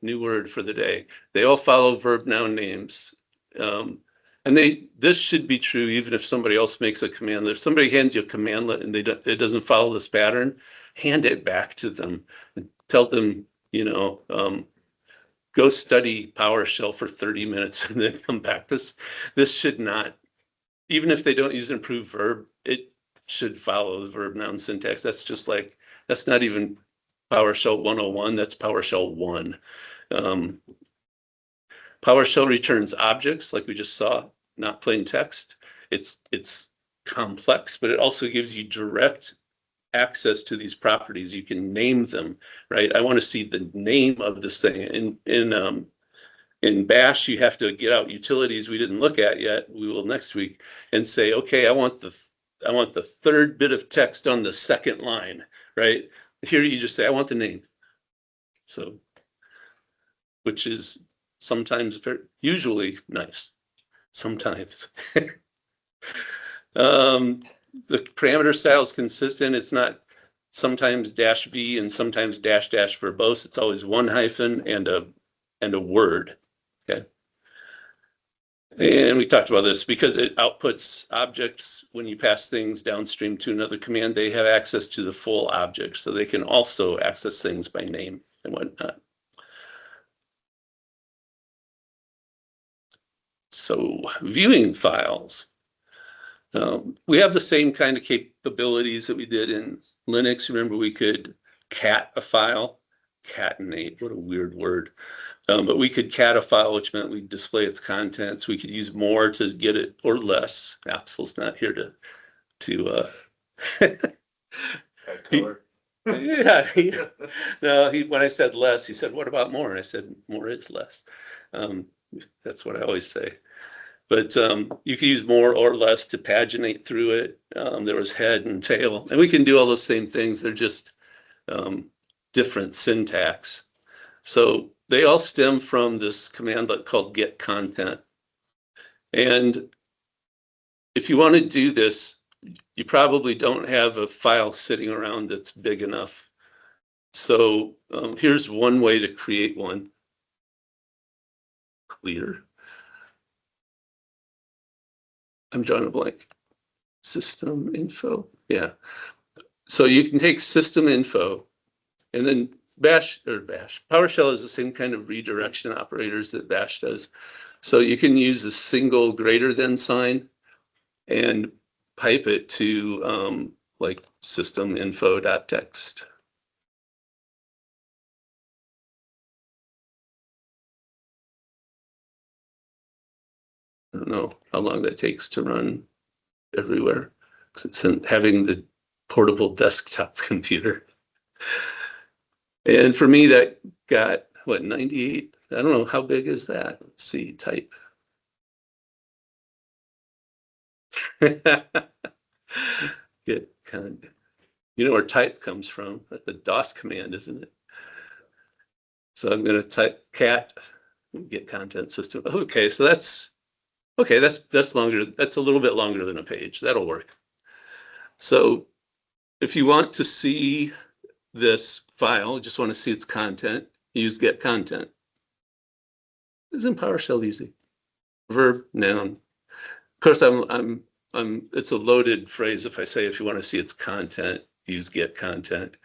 new word for the day. They all follow verb noun names. And this should be true even if somebody else makes a commandlet. If somebody hands you a commandlet and it doesn't follow this pattern, hand it back to them and tell them, go study PowerShell for 30 minutes and then come back. This should not, even if they don't use an improved verb, it should follow the verb noun syntax. That's just like, that's not even PowerShell 101, that's PowerShell 1. PowerShell returns objects like we just saw, not plain text. It's complex, but it also gives you direct access to these properties. You can name them, right? I want to see the name of this thing. In Bash, you have to get out utilities we didn't look at yet. We will next week and say, okay, I want the third bit of text on the second line, right? Here you just say, I want the name. So, which is sometimes usually nice, sometimes. The parameter style is consistent. It's not sometimes -v and sometimes -- verbose. It's always one hyphen and a word. Okay. And we talked about this because it outputs objects when you pass things downstream to another command. They have access to the full object, so they can also access things by name and whatnot. So viewing files. We have the same kind of capabilities that we did in Linux. Remember, we could cat a file, catenate, what a weird word. But we could cat a file, which meant we'd display its contents. We could use more to get it, or less. Axel's not here to Color. yeah. No, when I said less, he said, what about more? And I said, more is less. That's what I always say. But you can use more or less to paginate through it. There was head and tail, and we can do all those same things. They're just different syntax. So they all stem from this command called get content. And if you want to do this, you probably don't have a file sitting around that's big enough. So here's one way to create one. Clear. I'm drawing a blank. System info. Yeah. So you can take system info and then PowerShell is the same kind of redirection operators that Bash does. So you can use a single greater than sign and pipe it to like system info.txt. I don't know how long that takes to run everywhere because it's having the portable desktop computer. And for me, that got what, 98? I don't know, how big is that? Let's see, type. Get kind. You know where type comes from? That's the DOS command, isn't it? So I'm going to type cat, get content system. Okay, so that's okay. That's longer. That's a little bit longer than a page. That'll work. So if you want to see this file, just want to see its content, use get content. Isn't PowerShell easy? Verb, noun. Of course, it's a loaded phrase. If I say, if you want to see its content, use get content.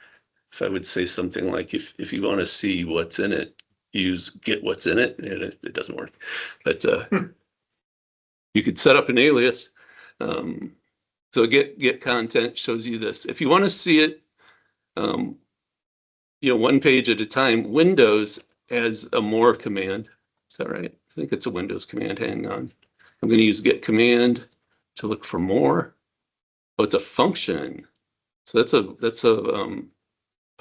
If I would say something like, if you want to see what's in it, use get what's in it. It doesn't work. But you could set up an alias. So get content shows you this. If you want to see it, one page at a time, Windows has a more command. Is that right? I think it's a Windows command. Hang on. I'm going to use get command to look for more. Oh, it's a function. So that's a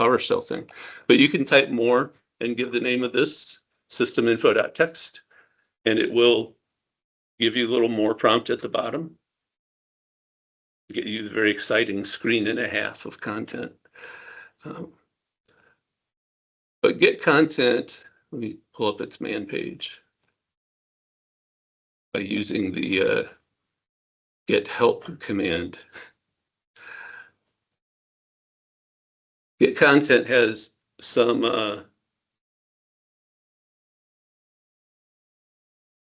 PowerShell thing. But you can type more and give the name of this systeminfo.txt, and it will give you a little more prompt at the bottom. Get you the very exciting screen and a half of content. But get content, let me pull up its man page by using the get help command. Get content has some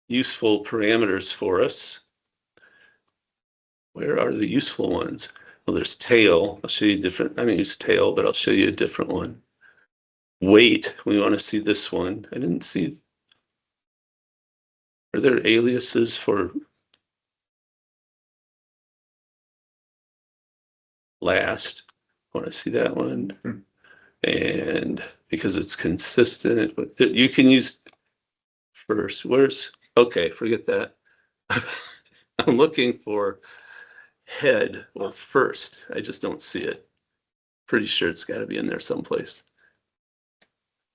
useful parameters for us. Where are the useful ones? Well, there's tail. I'll show you different. I'm going to use tail, but I'll show you a different one. Wait, we want to see this one. I didn't see. Are there aliases for last? I want to see that one. And because it's consistent, you can use first. Okay, forget that. I'm looking for head or first. I just don't see it. Pretty sure it's got to be in there someplace.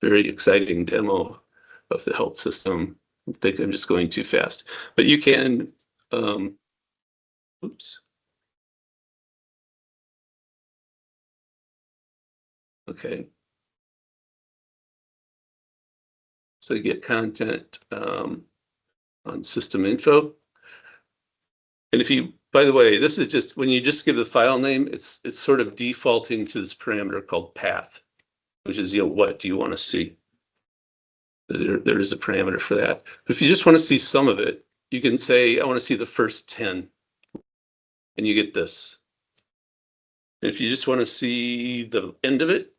Very exciting demo of the help system. I think I'm just going too fast. But you can, oops. Okay. So you get content on system info. And if you, by the way, this is just, when you just give the file name, it's sort of defaulting to this parameter called path, which is, what do you want to see? There is a parameter for that. But if you just want to see some of it, you can say, I want to see the first 10. And you get this. And if you just want to see the end of it,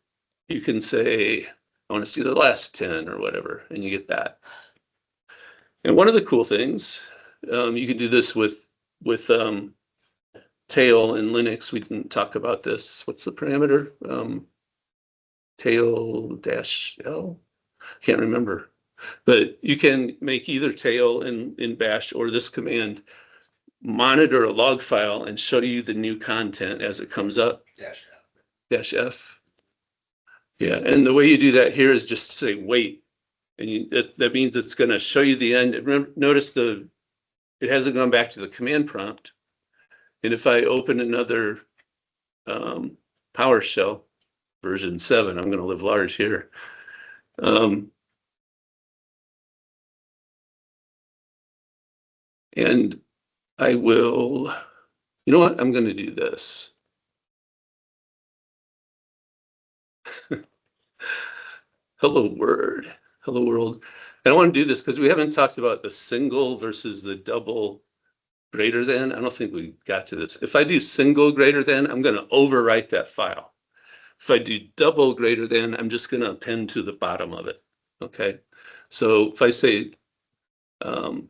you can say, I want to see the last 10 or whatever, and you get that. And one of the cool things, you can do this with tail in Linux. We didn't talk about this. What's the parameter? Tail-L? Can't remember. But you can make either tail in bash or this command monitor a log file and show you the new content as it comes up. -F. Yeah, and the way you do that here is just say wait, and that means it's going to show you the end. Remember, notice it hasn't gone back to the command prompt. And if I open another PowerShell version 7, I'm going to live large here. And I will, you know what? I'm going to do this. Hello world. And I want to do this because we haven't talked about the single versus the double greater than. I don't think we got to this. If I do single greater than, I'm going to overwrite that file. If I do double greater than, I'm just going to append to the bottom of it. Okay. So if I say, hello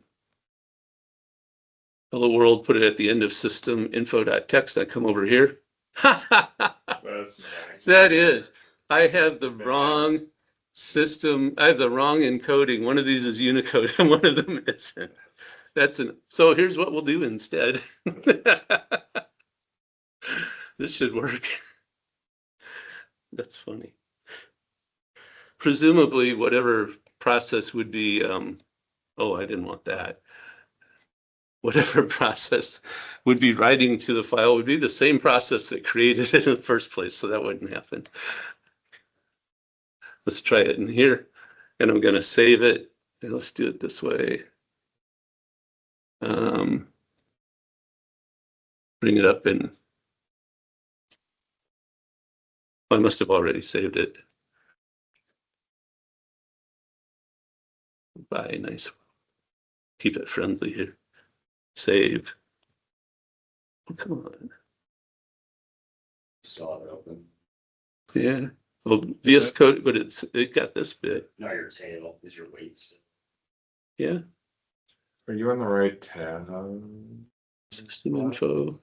world, put it at the end of system info.txt, I come over here. That's nice. That is, I have the wrong system. I have the wrong encoding. One of these is Unicode and one of them isn't. So here's what we'll do instead. This should work. That's funny. Presumably whatever process would be, oh, I didn't want that. Whatever process would be writing to the file would be the same process that created it in the first place, so that wouldn't happen. Let's try it in here. and I'm gonna save it. And let's do it this way. Bring it up in. I must have already saved it. Bye, nice. Keep it friendly here. Save. Oh, come on. Still have it open. Yeah. Well, VS Code, but it got this bit. Now your tail is your weights. Yeah. Are you on the right tab? System info.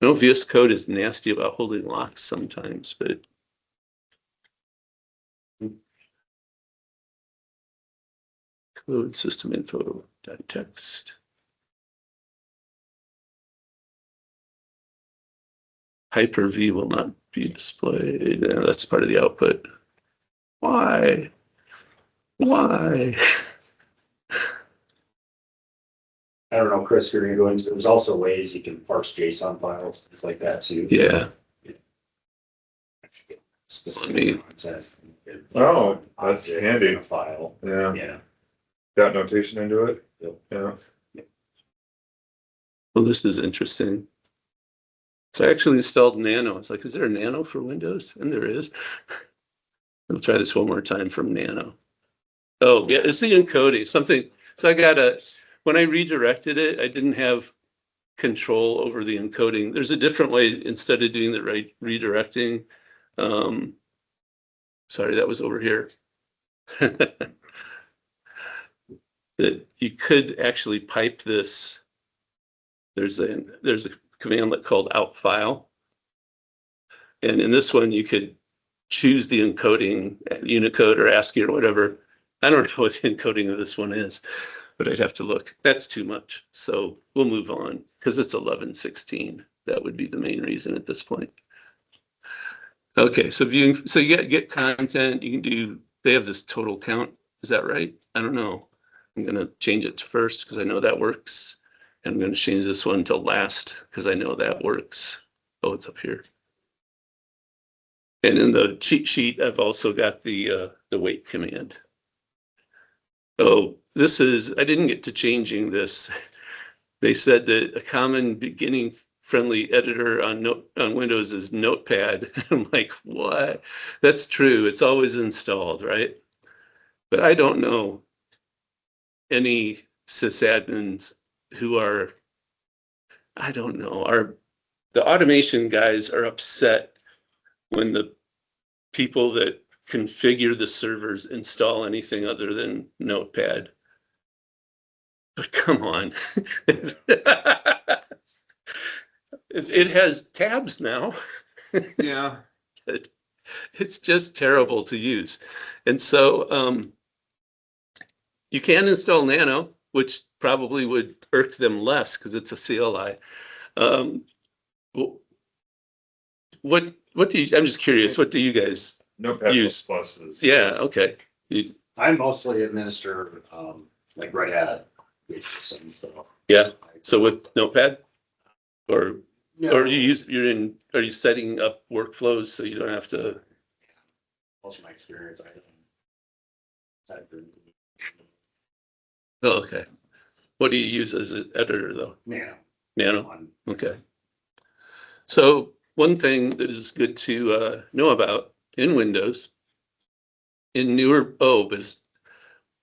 No, VS Code is nasty about holding locks sometimes, but code system info text. Hyper-V will not be displayed. Yeah, that's part of the output. Why? Why? I don't know, Chris, you're gonna go into, there's also ways you can parse JSON files, things like that too. Yeah. Specific content. Oh, that's Object handy. in a file, Yeah, yeah. got notation into it. Yep. Yeah. Well, this is interesting. So I actually installed Nano. It's like, is there a Nano for Windows? And there is. We'll try this one more time from Nano. Oh, yeah, it's the encoding, something. So when I redirected it, I didn't have control over the encoding. There's a different way instead of doing the right redirecting. Sorry, that was over here. That you could actually pipe this. There's a command called out file. And in this one, you could choose the encoding, Unicode or ASCII or whatever. I don't know what the encoding of this one is, but I'd have to look. That's too much. So we'll move on because it's 1116. That would be the main reason at this point. Okay, so viewing, so you get content, you can do, they have this total count. Is that right? I don't know. I'm going to change it to first because I know that works. And I'm going to change this one to last because I know that works. Oh, it's up here. And in the cheat sheet, I've also got the wait command. Oh, this is, I didn't get to changing this. They said that a common beginning friendly editor on Windows is Notepad. I'm like, what? That's true. It's always installed, right? But I don't know any sysadmins who are, I don't know, the automation guys are upset when the people that configure the servers install anything other than Notepad. But come on. It has tabs now. Yeah. It's just terrible to use. And so you can install Nano, which probably would irk them less because it's a CLI. What do you, I'm just curious, what do you guys Notepad use? plus is. Yeah, okay. I mostly administer, like Red Hat based systems, so. Yeah, so with Notepad? Or No, are you setting up workflows so you don't have to? most of my experience, I don't. Oh, okay. What do you use as an editor though? Yeah. Nano? Okay. So one thing that is good to know about in Windows, in newer, but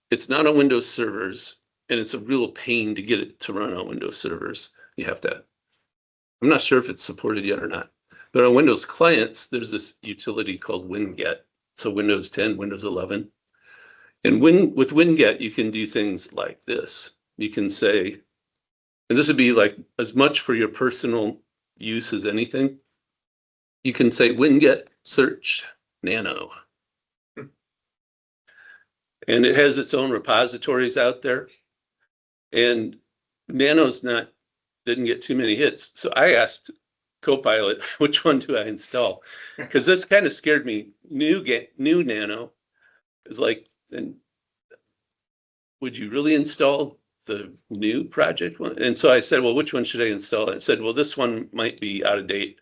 it's not on Windows servers, and it's a real pain to get it to run on Windows servers. You have to, I'm not sure if it's supported yet or not, but on Windows clients, there's this utility called WinGet. So Windows 10, Windows 11. And with WinGet, you can do things like this. You can say, and this would be like as much for your personal use as anything. You can say WinGet search Nano. And it has its own repositories out there. And Nano's didn't get too many hits. So I asked Copilot, which one do I install? Because this kind of scared me. New Nano is like, and would you really install the new project one? And so I said, well, which one should I install? And it said, well, this one might be out of date,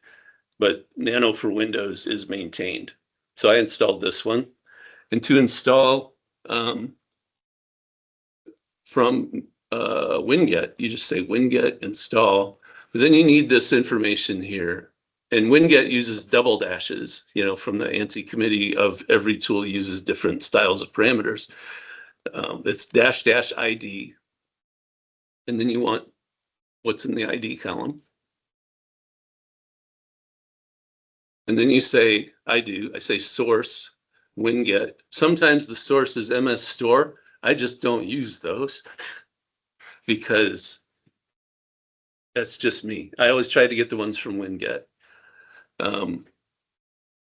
but Nano for Windows is maintained. So I installed this one. And to install from Winget, you just say Winget install. But then you need this information here. And Winget uses double dashes, you know, from the ANSI committee of every tool uses different styles of parameters. It's -- ID. And then you want what's in the ID column. And then you say, I say source, Winget. Sometimes the source is MS Store. I just don't use those because that's just me. I always try to get the ones from Winget.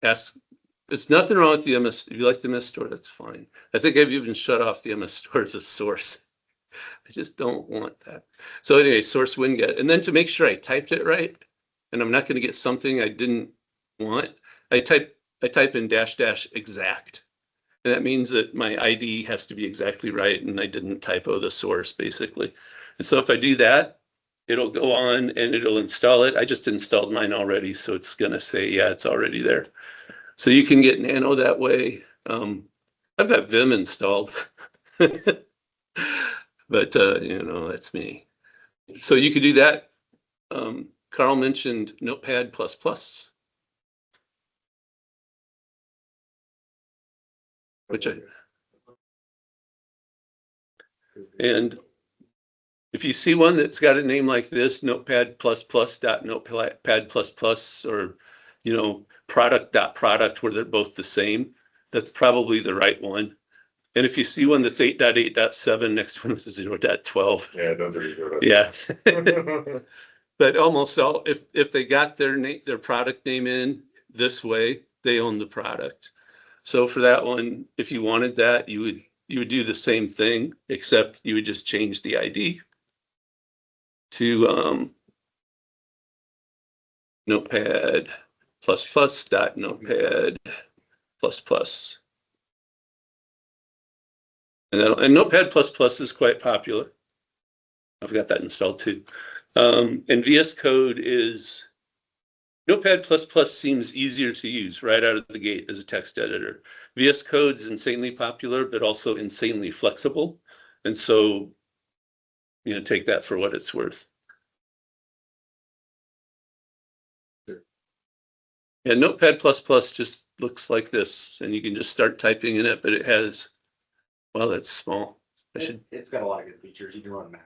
It's nothing wrong with the MS. If you like the MS Store, that's fine. I think I've even shut off the MS Store as a source. I just don't want that. So anyway, source Winget. And then to make sure I typed it right, and I'm not going to get something I didn't want, I type in -- exact. And that means that my ID has to be exactly right and I didn't typo the source basically. And so if I do that, it'll go on and it'll install it. I just installed mine already, so it's gonna say, yeah, it's already there. So you can get Nano that way. I've got Vim installed. But you know, that's me. So you could do that. Carl mentioned Notepad++. And if you see one that's got a name like this, Notepad++, .notepad++, or, you know, product.product, where they're both the same, that's probably the right one. And if you see one that's 8.8.7, next one is 0.12. Yeah, those are your. Yeah. But almost all, if they got their product name in this way, they own the product. So for that one, if you wanted that, you would do the same thing, except you would just change the ID to Notepad++, .notepad++. And Notepad++ is quite popular. I've got that installed too. And VS Code is, Notepad++ seems easier to use right out of the gate as a text editor. VS Code is insanely popular, but also insanely flexible. And so, you know, take that for what it's worth. Yeah, Notepad++ just looks like this, and you can just start typing in it, but it has, well, that's small. It's got a lot of good features. You can run math.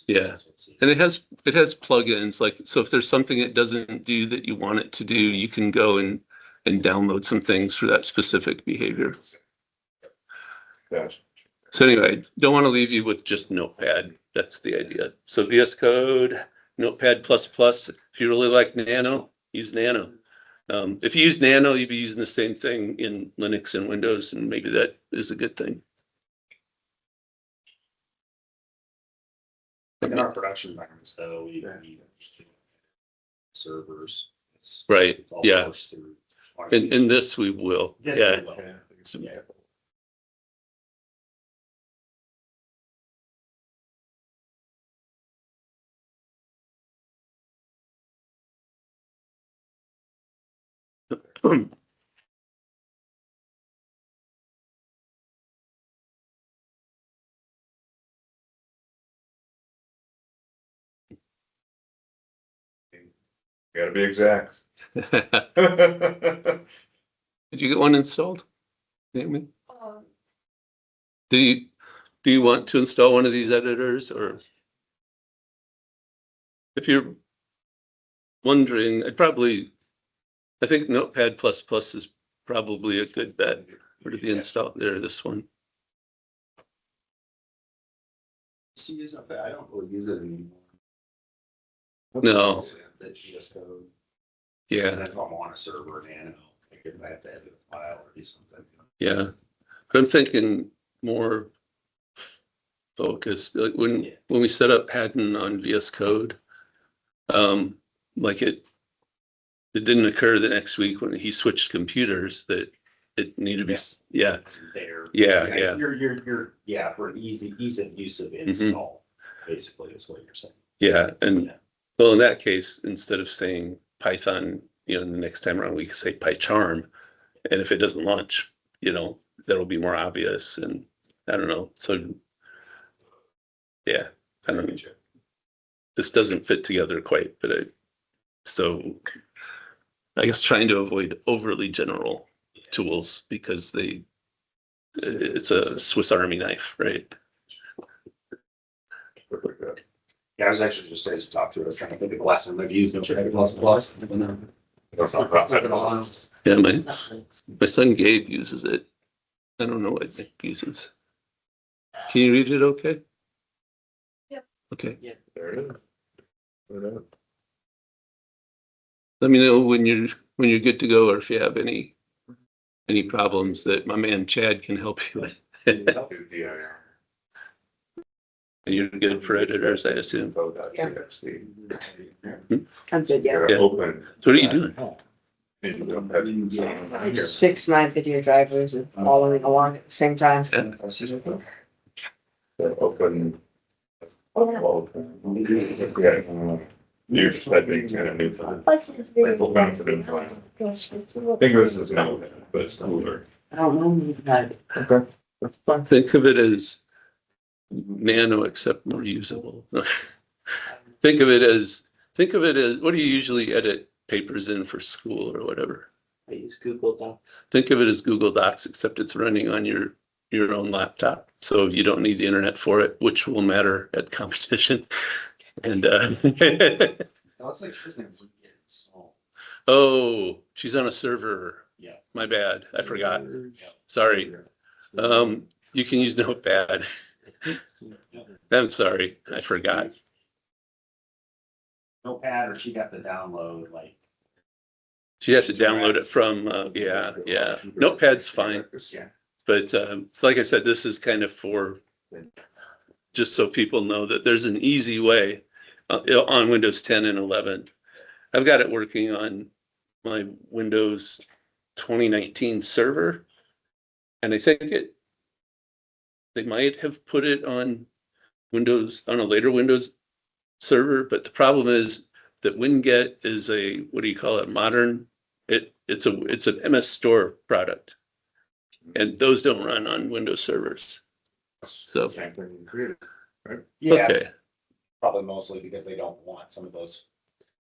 Yeah. And it has plugins, like, so if there's something it doesn't do that you want it to do, you can go and download some things for that specific behavior. Gosh. So anyway, don't want to leave you with just Notepad. That's the idea. So VS Code, Notepad++. If you really like Nano, use Nano. If you use Nano, you'd be using the same thing in Linux and Windows, and maybe that is a good thing. In our production environments, though, we need servers. Right, It's all yeah. forced through. In this, we will. Yes, Yeah. we will. Yeah. Gotta be exact. Did you get one installed, Amy? Do you want to install one of these editors, or if you're wondering, I think Notepad++ is probably a good bet for the install there, this one. See, it's not bad. I don't really use it anymore. No. The VS Code. Yeah, And then if I'm on a server, Nano, like if I have to edit a file or do something. yeah. But I'm thinking more focused, like when we set up Patton on VS Code, like it didn't occur the next week when he switched computers that it needed to be, yeah. There. Yeah. You're for an ease of use of install, basically is what you're saying. Yeah, and well, in that case, instead of saying Python, you know, the next time around we could say PyCharm, And if it doesn't launch, that'll be more obvious, and I don't know. So yeah, I don't know. This doesn't fit together quite, but so I guess trying to avoid overly general tools because it's a Swiss Army knife, right? Yeah, I was actually just as we talked to it, I was trying to think of the last time I've used Notepad++. That's not about it. Yeah, my son Gabe uses it. I don't know what Nick uses. Can you read it okay? Yep. Okay. There it is. There it is. Let me know when you're good to go, or if you have any problems that my man Chad can help you with. You're good for editors, I assume. I'm good, yeah. Yeah. Open. So what are you doing? I just fixed my video drivers and following along at the same time. Open. Yeah. You're just typing in a new file. What's this video? Full benefit in file. Think of this as no, but it's cooler. I don't know, Okay. That's fine. Think of it as nano, except more usable. Think of it as what do you usually edit papers in for school or whatever? I use Google Docs. Think of it as Google Docs, except it's running on your own laptop, so you don't need the internet for it, which will matter at competition. And No, it's like she's name's small. oh, she's on a server. Yeah. My bad, I forgot. Yeah. Sorry. You can use Notepad. I'm sorry, I forgot. Notepad, or she got the download, like, She has to download it from, yeah. Notepad's fine, yeah. but it's like I said, this is kind of for just so people know that there's an easy way on Windows 10 and 11. I've got it working on my Windows 2019 server, and I think they might have put it on a later Windows server, but the problem is that WinGet is what do you call it, modern? It's an MS Store product, and those don't run on Windows servers. So Same thing in Creative. Yeah, okay, probably mostly because they don't want some of those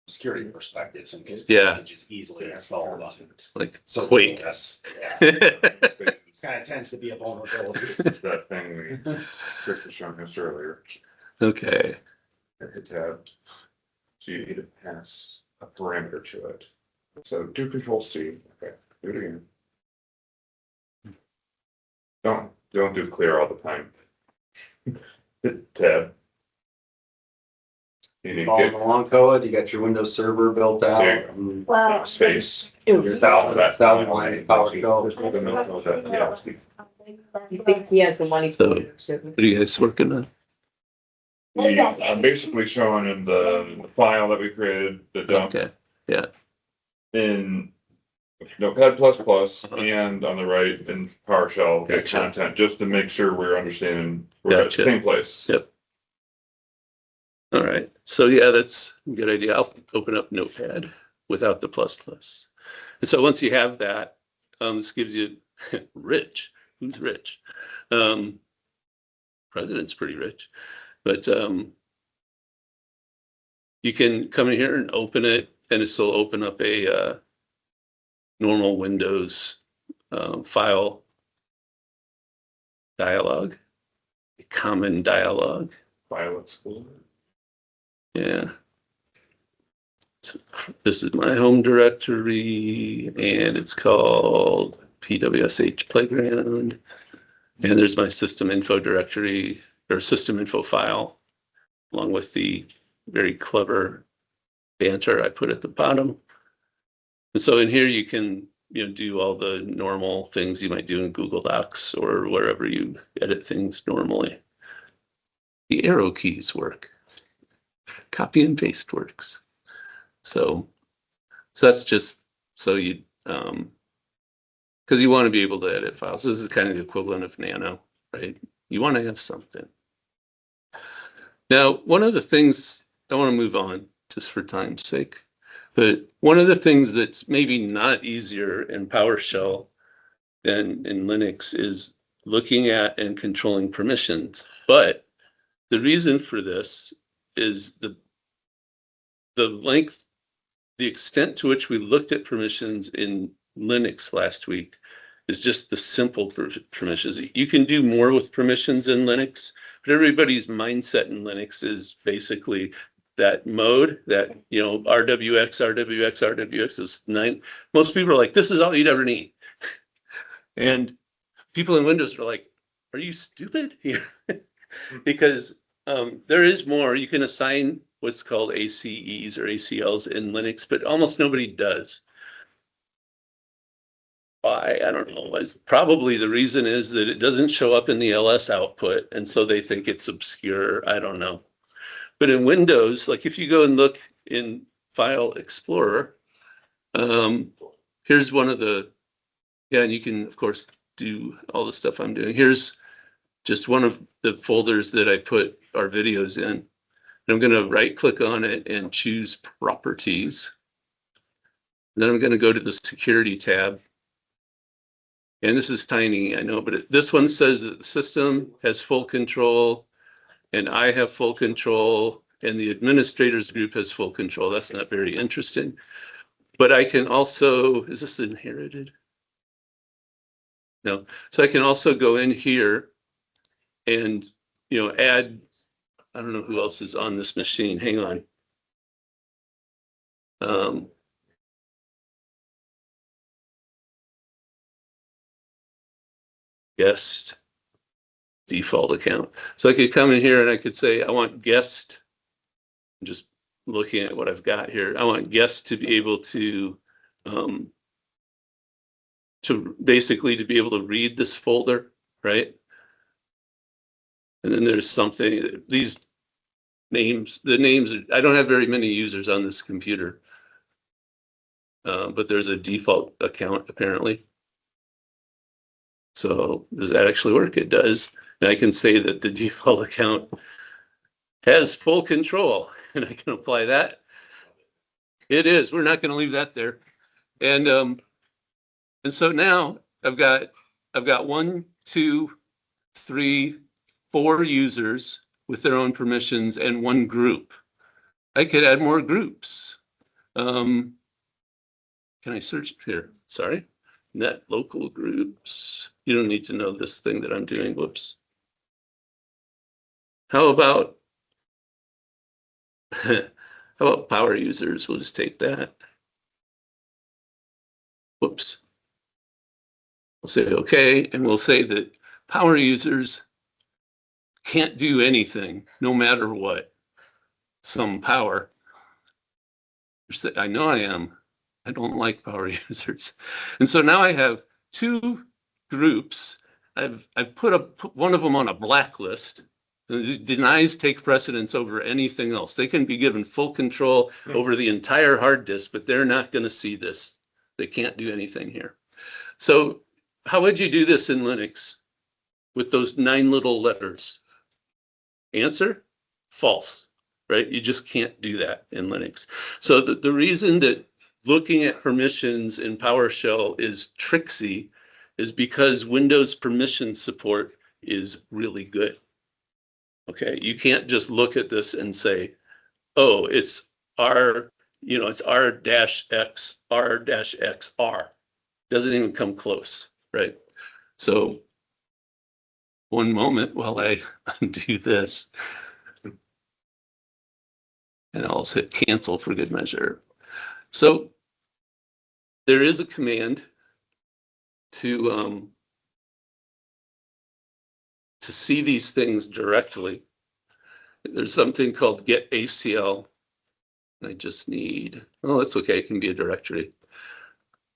security perspectives and Yeah. just easily installed on. like So Quake. yes, yeah, It's kind of tends to be a vulnerability. that thing Chris was showing us earlier. Okay, Hit tab. So you need to pass a parameter to it. So do Control C. Okay, do it again. Don't do clear all the time. Hit tab. You need to Following get along code, you got your Windows server built out. Yeah. and Well. space. Your thousand line PowerShell. You think he has the money for it? So- what are you guys working on? I'm basically showing him the file that we created, the dump Okay, in Notepad++, and on the right in PowerShell, get Gotcha. content, just to make sure we're understanding we're at Gotcha. the same place. Yep. All right, so yeah, that's a good idea. I'll open up Notepad without the ++. And so once you have that, this gives you Rich. Who's Rich? President's pretty rich, but you can come in here and open it, and it will open up a normal Windows file dialog, a common dialog. File Explorer. Yeah. So this is my home directory, and it's called PWSH Playground. And there's my system info directory, or system info file, along with the very clever banter I put at the bottom. And so in here you can do all the normal things you might do in Google Docs or wherever you edit things normally. The arrow keys work. Copy and paste works. So that's just so you because you want to be able to edit files. This is kind of the equivalent of Nano, right? You want to have something. Now, one of the things I want to move on just for time's sake. But one of the things that's maybe not easier in PowerShell than in Linux is looking at and controlling permissions. But the reason for this is the length, the extent to which we looked at permissions in Linux last week is just the simple permissions. You can do more with permissions in Linux, but everybody's mindset in Linux is basically that mode, that, you know, RWX is 9. Most people are like, this is all you'd ever need. And people in Windows are like, are you stupid? Because there is more. You can assign what's called ACEs or ACLs in Linux, but almost nobody does. Why? I don't know. Probably the reason is that it doesn't show up in the LS output, and so they think it's obscure. I don't know. But in Windows, like if you go and look in File Explorer, here's one of the, yeah, and you can, of course, do all the stuff I'm doing. Here's just one of the folders that I put our videos in. And I'm going to right-click on it and choose Properties. Then I'm going to go to the Security tab. And this is tiny, I know, but this one says that the system has full control, and I have full control, and the administrators group has full control. That's not very interesting. But I can also, is this inherited? No. So I can also go in here and, you know, add, I don't know who else is on this machine. Hang on. Guest default account. So I could come in here and I could say, I want guest, I'm just looking at what I've got here. I want guest to be able to basically to be able to read this folder, right? And then there's something, these names, the names, I don't have very many users on this computer, but there's a default account apparently. So does that actually work? It does. And I can say that the default account has full control, and I can apply that. It is. We're not going to leave that there. And so now I've got 1, 2, 3, 4 users with their own permissions and 1 group. I could add more groups. Can I search here? Sorry. Net local groups. You don't need to know this thing that I'm doing. Whoops. How about power users? We'll just take that. Whoops. We'll say okay, and we'll say that power users can't do anything, no matter what. Some power. I know I am. I don't like power users. And so now I have 2 groups. I've put one of them on a blacklist. Denies take precedence over anything else. They can be given full control over the entire hard disk, but they're not going to see this. They can't do anything here. So how would you do this in Linux with those 9 little letters? Answer, false, right? You just can't do that in Linux. So the reason that looking at permissions in PowerShell is tricksy is because Windows permission support is really good. Okay, you can't just look at this and say, oh, it's R, you know, it's R-X, R-XR. Doesn't even come close, right? So one moment while I undo this. And I'll hit cancel for good measure. So there is a command to see these things directly. There's something called get ACL. I just need, oh, that's okay, it can be a directory.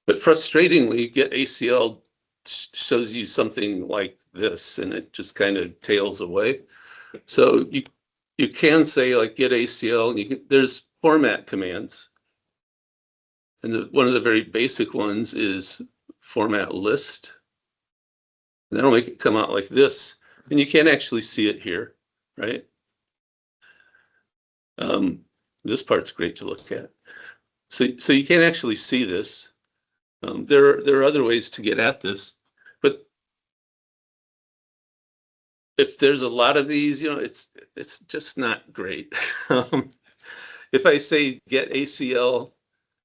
But frustratingly, get ACL shows you something like this, and it just kind of tails away. So you can say like get ACL, and there's format commands. And one of the very basic ones is format list. And that'll make it come out like this. And you can't actually see it here, right? This part's great to look at. So you can't actually see this. There are other ways to get at this, but if there's a lot of these, it's just not great. If I say get ACL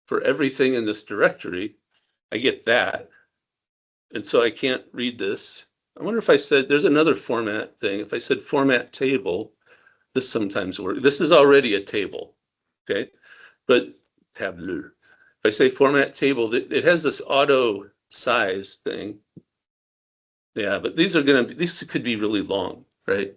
for everything in this directory, I get that. And so I can't read this. I wonder if I said, there's another format thing. If I said format table, this sometimes works. This is already a table, okay? But tableau. If I say format table, it has this auto size thing. Yeah, but these could be really long, right?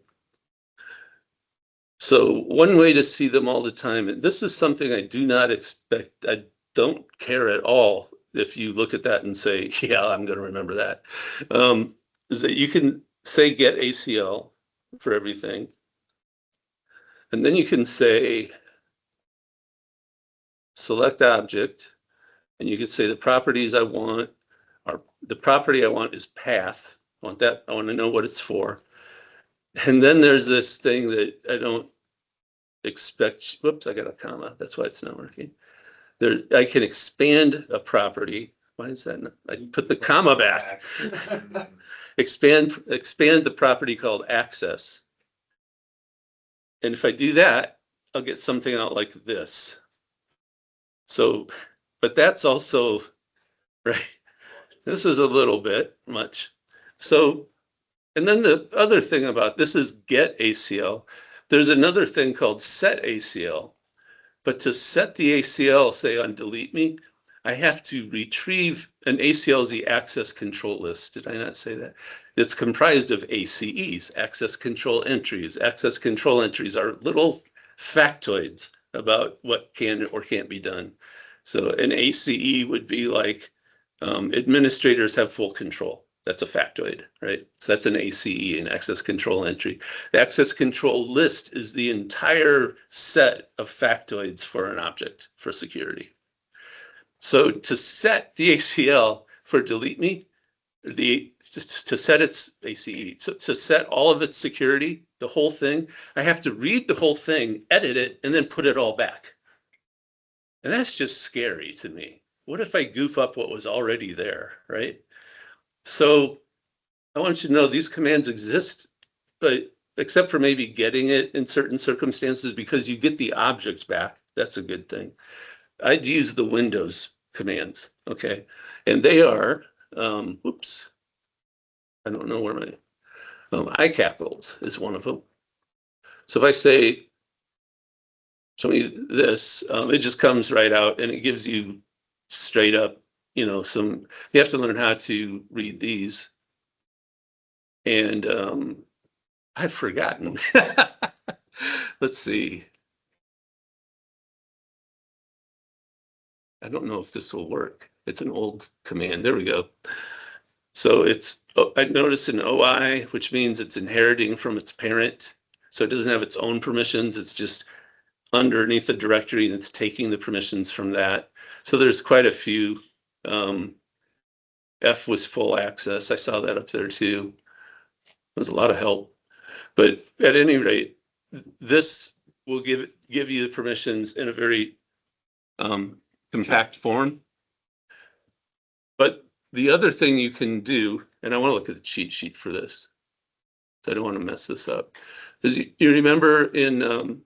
So one way to see them all the time, and this is something I do not expect, I don't care at all if you look at that and say, yeah, I'm going to remember that, is that you can say get ACL for everything. And then you can say select object, and you could say the properties I want are, the property I want is path. I want to know what it's for. And then there's this thing that I don't expect. Whoops, I got a comma. That's why it's not working. There, I can expand a property. Why is that not? I put the comma back. Expand the property called access. And if I do that, I'll get something out like this. So, but that's also, right? This is a little bit much. So, and then the other thing about this is get ACL. There's another thing called set ACL. But to set the ACL, say on delete me, I have to retrieve an ACL is the access control list. Did I not say that? It's comprised of ACEs, access control entries. Access control entries are little factoids about what can or can't be done. So an ACE would be like administrators have full control. That's a factoid, right? So that's an ACE, an access control entry. The access control list is the entire set of factoids for an object for security. So to set the ACL for delete me, to set its ACE, so to set all of its security, the whole thing, I have to read the whole thing, edit it, and then put it all back. And that's just scary to me. What if I goof up what was already there, right? So I want you to know these commands exist, but except for maybe getting it in certain circumstances because you get the object back. That's a good thing. I'd use the Windows commands, okay? And they are, whoops, I don't know where my, iCackles is one of them. So if I say, show me this, it just comes right out and it gives you straight up, you have to learn how to read these. And I've forgotten. Let's see. I don't know if this will work. It's an old command. There we go. So I noticed an OI, which means it's inheriting from its parent. So it doesn't have its own permissions. It's just underneath the directory and it's taking the permissions from that. So there's quite a few. F was full access. I saw that up there too. There's a lot of help. But at any rate, this will give you the permissions in a very compact form. But the other thing you can do, and I want to look at the cheat sheet for this, so I don't want to mess this up, is you remember in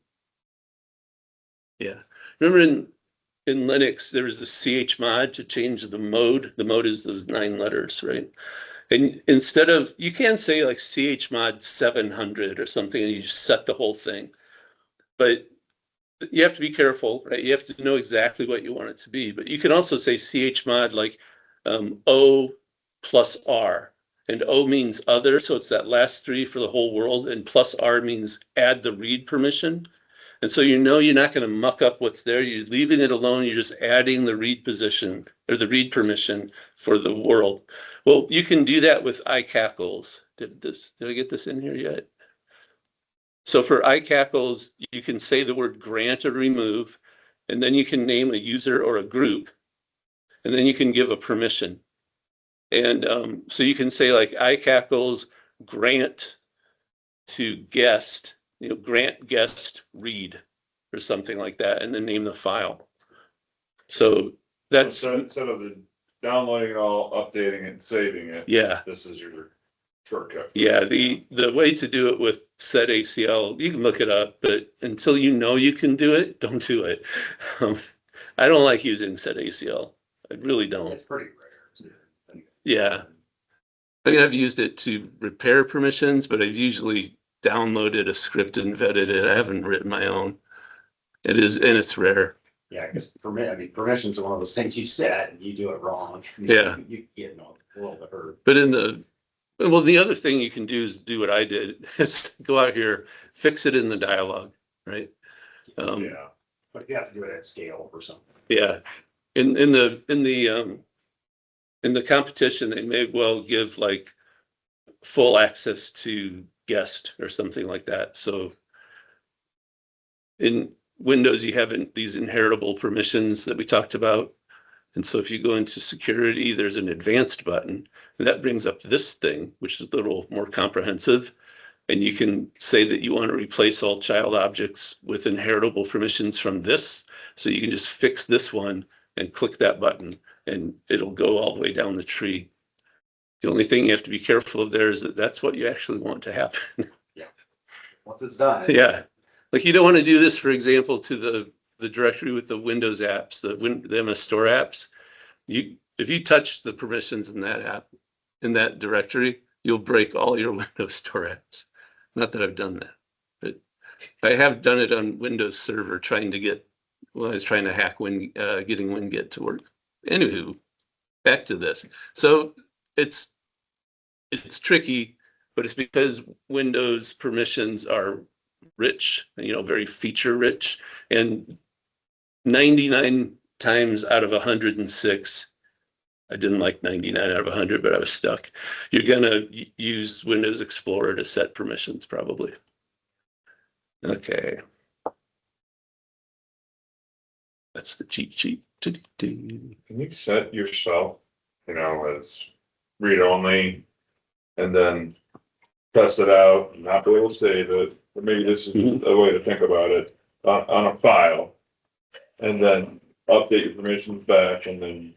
in Linux there was the chmod to change the mode. The mode is those 9 letters, right? And instead of, you can say like chmod 700 or something and you just set the whole thing. But you have to be careful, right? You have to know exactly what you want it to be. But you can also say chmod like O plus R. And O means other, so it's that last 3 for the whole world. And plus R means add the read permission. And so you're not going to muck up what's there. You're leaving it alone. You're just adding the read position or the read permission for the world. Well, you can do that with iCackles. Did I get this in here yet? So for iCackles, you can say the word grant or remove, and then you can name a user or a group, and then you can give a permission. And so you can say like iCackles grant to guest, grant guest read or something like that, and then name the file. So that's, So instead of the downloading it all, updating it and saving it. yeah. This is your shortcut. Yeah, the way to do it with set ACL, you can look it up, but until you know you can do it, don't do it. I don't like using set ACL. I really don't. It's pretty rare too. Yeah. I mean, I've used it to repair permissions, but I've usually downloaded a script and vetted it. I haven't written my own. It is, and it's rare. Yeah, because permissions are one of those things you set and you do it wrong. Yeah. You get in a world of hurt. But the other thing you can do is do what I did, is go out here, fix it in the dialogue, right? Yeah. But you have to do it at scale or something. Yeah. In the competition, they may well give like full access to guest or something like that. So in Windows, you have these inheritable permissions that we talked about. And so if you go into security, there's an advanced button, and that brings up this thing, which is a little more comprehensive. And you can say that you want to replace all child objects with inheritable permissions from this. So you can just fix this one and click that button, and it'll go all the way down the tree. The only thing you have to be careful of there is that that's what you actually want to happen. Once it's done. Yeah. Like you don't want to do this, for example, to the directory with the Windows apps, the MS Store apps. If you touch the permissions in that app, in that directory, you'll break all your Windows Store apps. Not that I've done that, but I have done it on Windows Server I was trying to hack getting WinGet to work. Anywho, back to this. So it's tricky, but it's because Windows permissions are rich, very feature rich, and 99 times out of 106, I didn't like 99 out of 100, but I was stuck. You're gonna use Windows Explorer to set permissions, probably. Okay. That's the cheat sheet. Can you set yourself, as read only and then test it out and not be able to save it? Or maybe this is a way to think about it on a file, and then update your permissions back, and then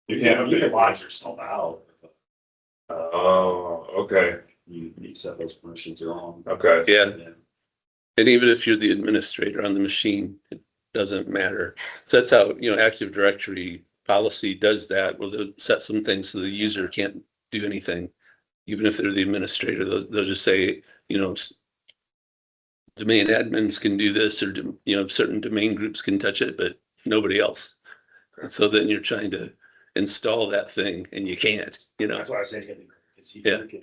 you can't You update. can log yourself out. Oh, okay, You set those permissions wrong. okay. Yeah. And even if you're the administrator on the machine, it doesn't matter. So that's how, Active Directory policy does that. Well, they'll set some things so the user can't do anything. Even if they're the administrator, they'll just say, domain admins can do this, or, certain domain groups can touch it, but nobody else. And so then you're trying to install that thing and you can't, That's why I say because you Yeah. can bring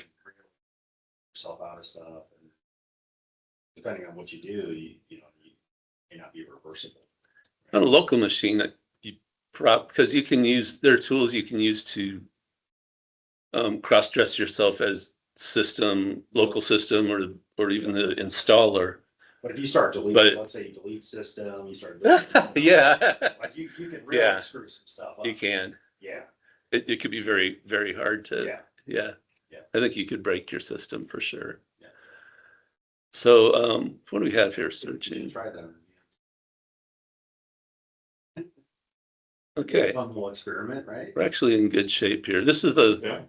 yourself out of stuff. And depending on what you do, you may not be reversible. On a local machine, because you can use, there are tools you can use to cross-dress yourself as local system, or even the installer. But if you start deleting, But- let's say you delete system, you start deleting. Yeah, Like you can really Yeah. screw some stuff up. you can. Yeah, It could be very, very hard to, yeah. yeah. Yeah. I think you could break your system for sure. Yeah. So, what do we have here? You should Searching. try that. Okay, Fun little experiment, right? we're actually in good shape here. This is Yeah.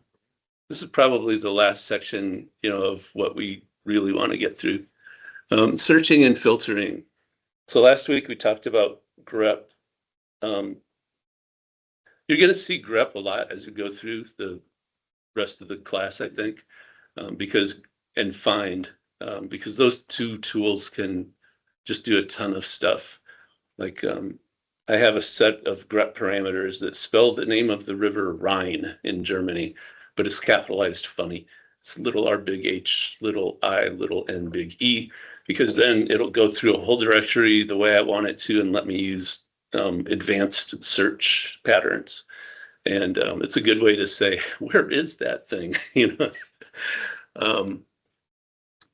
probably the last section, of what we really want to get through. Searching and filtering. So last week we talked about grep. You're going to see grep a lot as you go through the rest of the class, I think, and find, because those two tools can just do a ton of stuff. Like, I have a set of grep parameters that spell the name of the river Rhine in Germany, but it's capitalized funny. It's little r big H, little I, little n big E, because then it'll go through a whole directory the way I want it to and let me use advanced search patterns. And it's a good way to say, where is that thing? In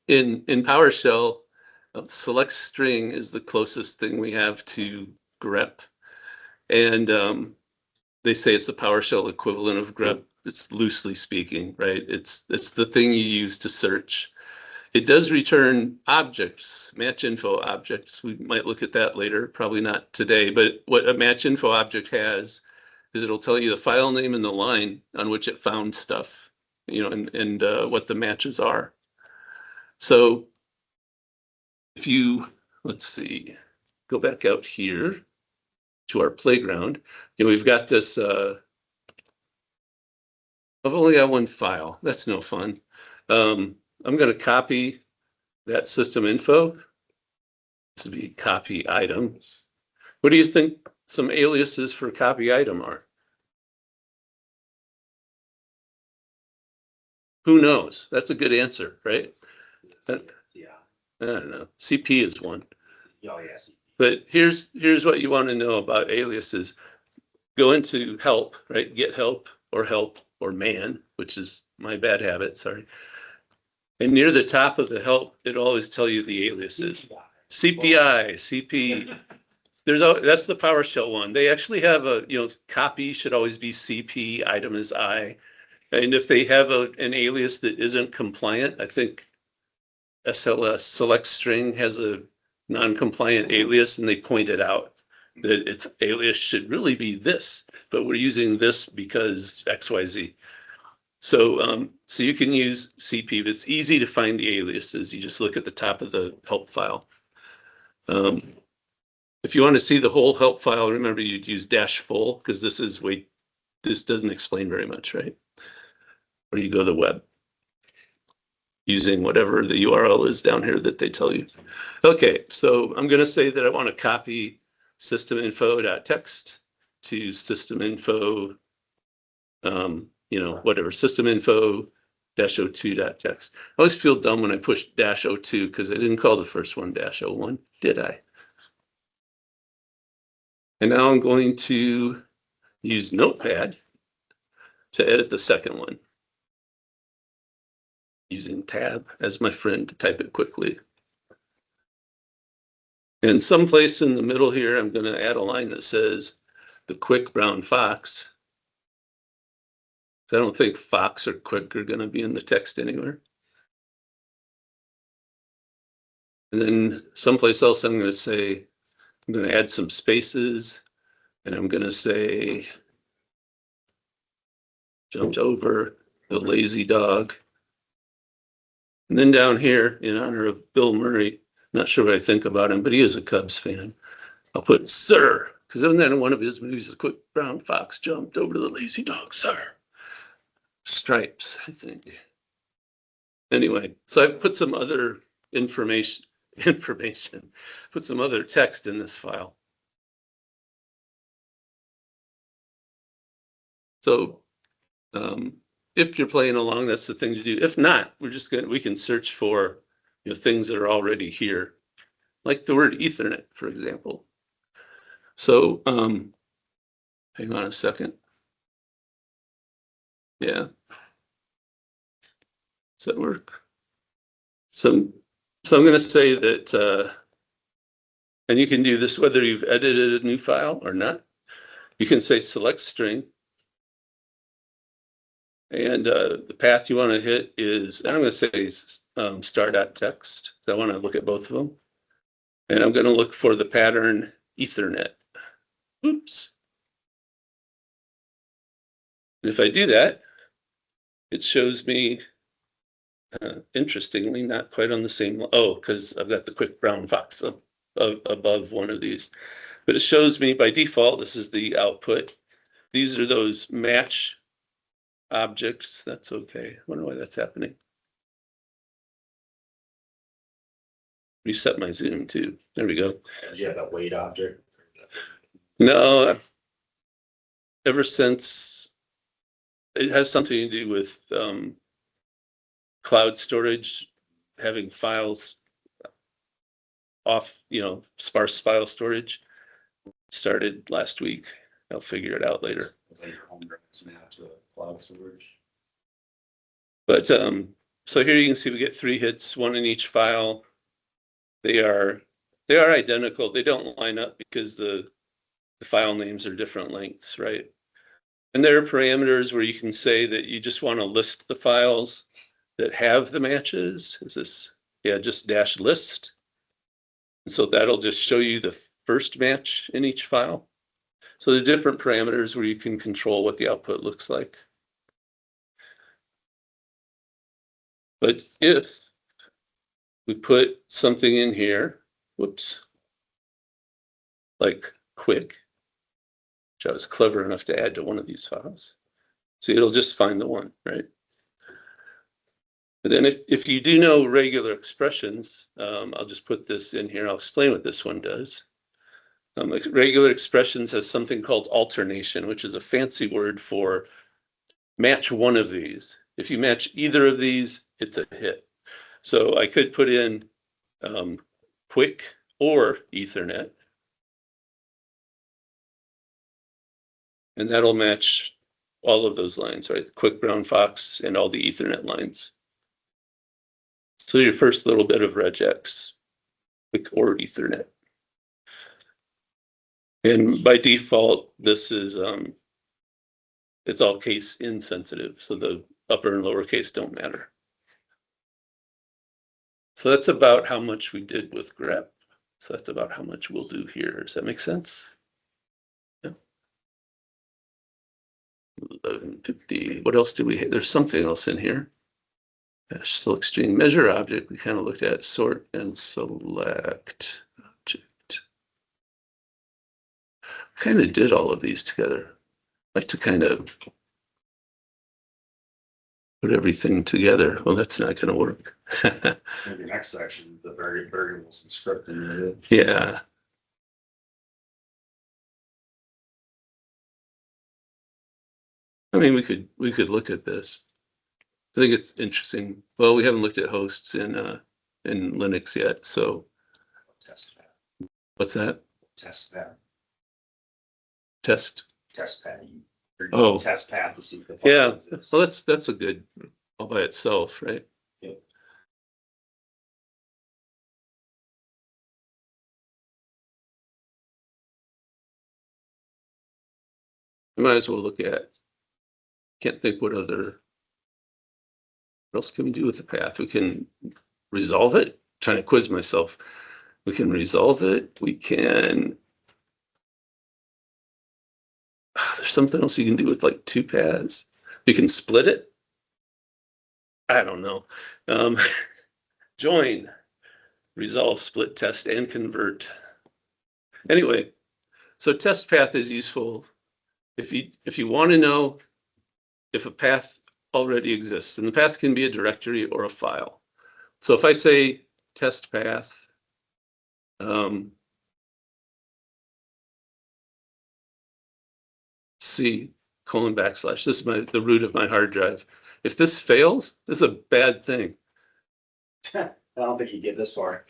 PowerShell, select string is the closest thing we have to grep. And they say it's the PowerShell equivalent of grep. It's loosely speaking, right? It's the thing you use to search. It does return objects, match info objects. We might look at that later, probably not today, but what a match info object has is it'll tell you the file name and the line on which it found stuff, and what the matches are. So if you, let's see, go back out here to our playground, we've got this, I've only got one file. That's no fun. I'm going to copy that system info. This would be copy item. What do you think some aliases for copy item are? Who knows? That's a good answer, right? Yeah. I don't know. CP is one. Oh, yes. But here's what you want to know about aliases. Go into help, right? Get help or man, which is my bad habit, sorry. And near the top of the help, it'll always tell you the aliases. CPI, CP. That's the PowerShell one. They actually have copy should always be CP, item is I. And if they have an alias that isn't compliant, I think SLS, select string, has a non-compliant alias, and they point it out that its alias should really be this, but we're using this because XYZ. So you can use CP, but it's easy to find the aliases. You just look at the top of the help file. If you want to see the whole help file, remember you'd use -full because this doesn't explain very much, right? Or you go to the web using whatever the URL is down here that they tell you. Okay, so I'm going to say that I want to copy systeminfo.txt to systeminfo, whatever, systeminfo-02.txt. I always feel dumb when I push -02 because I didn't call the first one -01, did I? And now I'm going to use Notepad to edit the second one, using tab as my friend to type it quickly. And someplace in the middle here, I'm going to add a line that says the quick brown fox. I don't think fox or quick are going to be in the text anywhere. And then someplace else, I'm going to add some spaces, and I'm going to say, jumped over the lazy dog. And then down here, in honor of Bill Murray, not sure what I think about him, but he is a Cubs fan. I'll put sir, because then in one of his movies, the quick brown fox jumped over to the lazy dog, sir. Stripes, I think. Anyway, so I've put some other information, put some other text in this file. So if you're playing along, that's the thing to do. If not, we can search for things that are already here, like the word Ethernet, for example. So hang on a second. Yeah. Does that work? So I'm going to say that, and you can do this whether you've edited a new file or not. You can say select string. And the path you want to hit is, and I'm going to say star.txt. So I want to look at both of them. And I'm going to look for the pattern Ethernet. Oops. And if I do that, it shows me, interestingly, not quite on the same, because I've got the quick brown fox above one of these. But it shows me by default, this is the output. These are those match objects. That's okay. I wonder why that's happening. Reset my zoom too. There we go. Did you have that weight object? No, ever since it has something to do with cloud storage, having files off, sparse file storage, started last week. I'll figure it out later. It's like your home drives now to cloud storage. But so here you can see we get 3 hits, 1 in each file. They are identical. They don't line up because the file names are different lengths, right? And there are parameters where you can say that you just want to list the files that have the matches. Is this Yeah, just dash list. And so that'll just show you the first match in each file. So the different parameters where you can control what the output looks like. But if we put something in here, whoops, like quick, which I was clever enough to add to one of these files. So it'll just find the one, right? And then if you do know regular expressions, I'll just put this in here. I'll explain what this one does. Like regular expressions has something called alternation, which is a fancy word for match one of these. If you match either of these, it's a hit. So I could put in quick or Ethernet. And that'll match all of those lines, right? The quick brown fox and all the Ethernet lines. So your first little bit of regex, quick or Ethernet. And by default, this is, it's all case insensitive. So the upper and lower case don't matter. So that's about how much we did with grep. So that's about how much we'll do here. Does that make sense? Yeah. 1150. What else do we have? There's something else in here. Select string measure object. We kind of looked at sort and select object. Kind of did all of these together. I like to kind of put everything together. Well, that's not going to work. In the next section, the variables and scripting. Yeah. I mean, we could look at this. I think it's interesting. Well, we haven't looked at hosts in Linux yet. So Test pad. what's that? Test pad. Test. Test pad. Oh. Test pad to see if the Yeah. file exists. Well, that's a good all by itself, right? Yep. We might as well look at. Can't think what else can we do with the path? We can resolve it. Trying to quiz myself. We can resolve it. We can. There's something else you can do with like two paths. We can split it. I don't know. Join, resolve, split, test, and convert. Anyway, so test path is useful if you want to know if a path already exists, and the path can be a directory or a file. So if I say test path, C : // this is the root of my hard drive. If this fails, this is a bad thing. I don't think you get this far.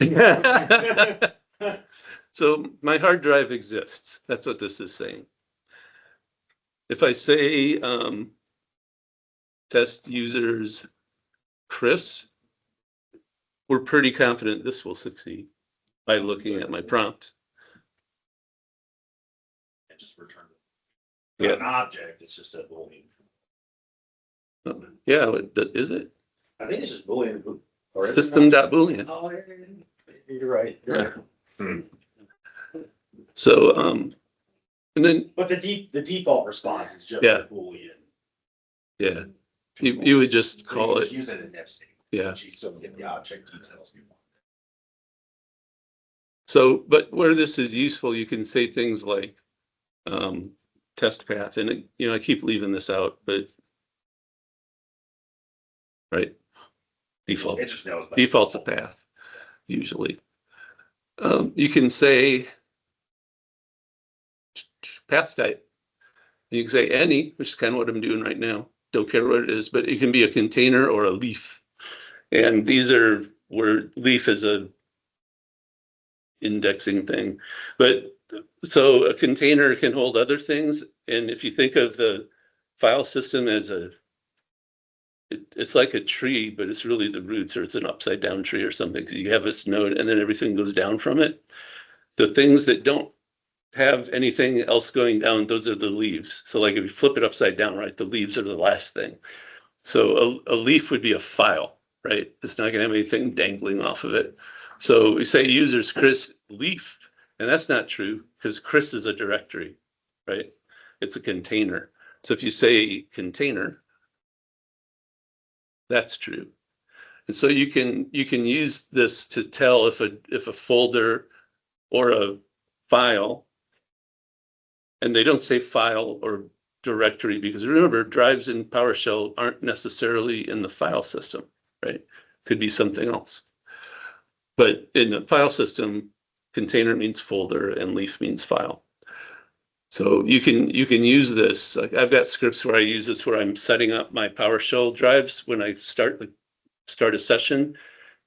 So my hard drive exists. That's what this is saying. If I say test users Chris, we're pretty confident this will succeed by looking at my prompt. And just return it. Yeah. Not an object, it's just a Boolean. Yeah, is it? I think it's just Boolean. Or is it System.boolean. not? Oh, you're right. You're right. So, and then, But the default response is just Yeah. a Boolean. yeah, you would just So call you it, just use it in if statement. yeah. You still get the object details you want. So, but where this is useful, you can say things like test path, and I keep leaving this out, but right, default. It just knows. by Default's a default. path, usually. You can say path type. You can say any, which is kind of what I'm doing right now. Don't care what it is, but it can be a container or a leaf. And these are where leaf is a indexing thing. But so a container can hold other things. And if you think of the file system as it's like a tree, but it's really the roots, or it's an upside down tree or something. You have this node and then everything goes down from it. The things that don't have anything else going down, those are the leaves. So like if you flip it upside down, right, the leaves are the last thing. So a leaf would be a file. right? It's not gonna have anything dangling off of it. So we say users Chris Leaf, and that's not true because Chris is a directory, right? It's a container. So if you say container, that's true. And so you can use this to tell if a folder or a file, and they don't say file or directory because remember, drives in PowerShell aren't necessarily in the file system, right? Could be something else. But in the file system, container means folder and leaf means file. So you can use this. Like I've got scripts where I use this where I'm setting up my PowerShell drives when I start a session,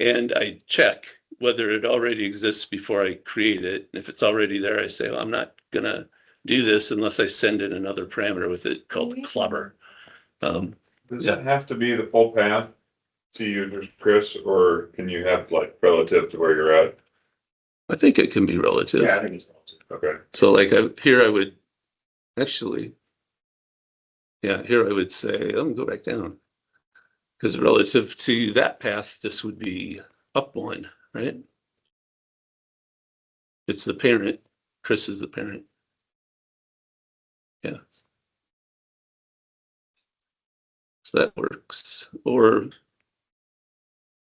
and I check whether it already exists before I create it. If it's already there, I say, well, I'm not gonna do this unless I send in another parameter with it called clubber. Does Yeah. that have to be the full path to users, Chris, or can you have like relative to where you're at? I think it can be relative. Yeah, I think it's relative. Okay. So like here I would actually, yeah, here I would say, let me go back down. Because relative to that path, this would be up one, right? It's the parent. Chris is the parent. Yeah. So that works. Or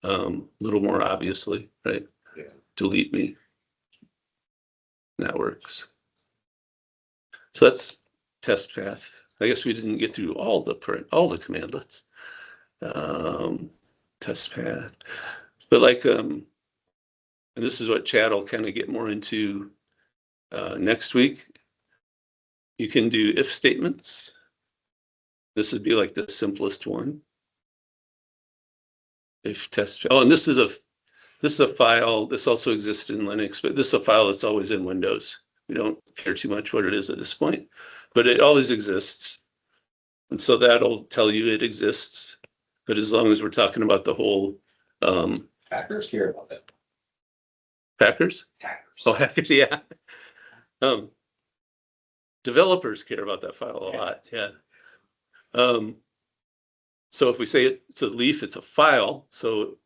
a little more obviously, right? Yeah. Delete me. That works. So that's test path. I guess we didn't get through all the commandlets. Test path. But like, and this is what Chad will kind of get more into next week. You can do if statements. This would be like the simplest one. If test, oh, and this is a file. This also exists in Linux, but this is a file that's always in Windows. We don't care too much what it is at this point, but it always exists. And so that'll tell you it exists. But as long as we're talking about the whole Hackers care about that. Packers, Hackers. oh hackers, yeah. Developers care about that file a lot, yeah. So if we say it's a leaf, it's a file. So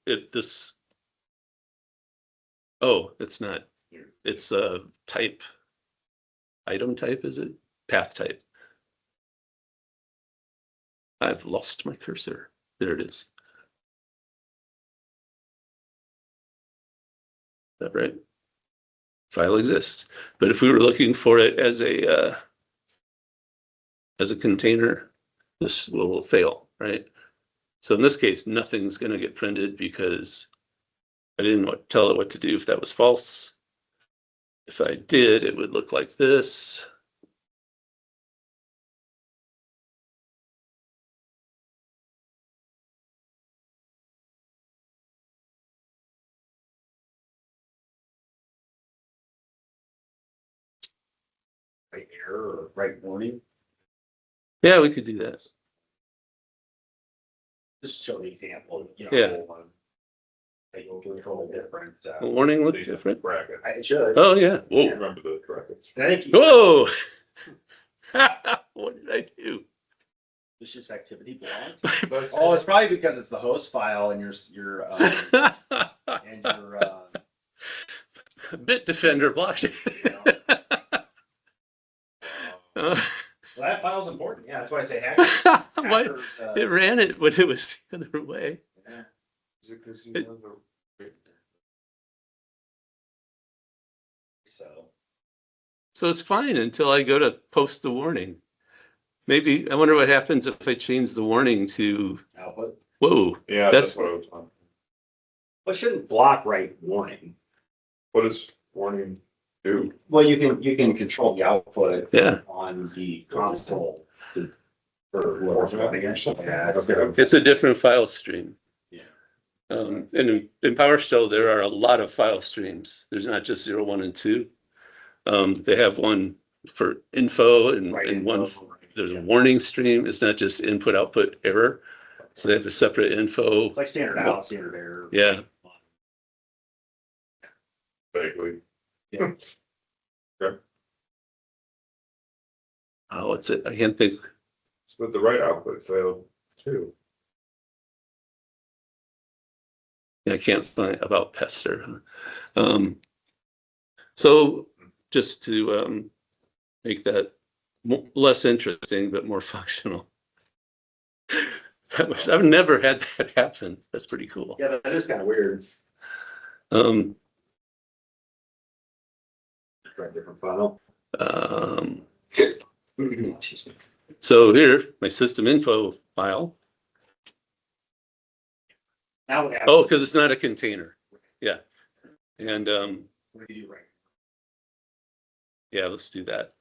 oh, it's not. It's a type. Item type, is it? Path type. I've lost my cursor. There it is. Is that right? File exists. But if we were looking for it as a container, this will fail, right? So in this case, nothing's going to get printed because I didn't tell it what to do if that was false. If I did, it would look like this. Right error or right warning. Yeah, we could do that. Just show the example, Yeah. They will do a totally different. The warning looked different. Bracket. It should. Oh yeah. Whoa, Whoa. remember the brackets. And I think Whoa. What did I do? it's just activity blocked. Oh, it's probably because it's the host file and your Bitdefender blocked it. well, that file's important. Yeah, that's why I say hackers. Why- Hackers, It ran it when it was the other way. yeah. Is it 'cause you It- know the- So it's fine until I go to post the warning. Maybe, I wonder what happens if I change the warning to, Output. whoa, Yeah, That's- that's what I was on. Well, it shouldn't block right warning. What does warning do? Well, you can control the output yeah. on the console for whoever's running it. Yeah, it's Okay. It's a different file stream. Yeah. And in PowerShell, there are a lot of file streams. There's not just 0, 1, and 2. They have one for info and one, there's a warning stream. It's not just input, output, error. So they have a separate info. It's like standard out, standard error. Yeah. Vaguely. What's it? I can't think. But the right output failed too. I can't find about pester. So just to make that less interesting, but more functional. I've never had that happen. That's pretty cool. Yeah, that is kind of weird. Um, Try a different file. Excuse me. so here, my system info file. Now what Oh, because it's not a container. Yeah. And what do you do right? yeah, let's do that.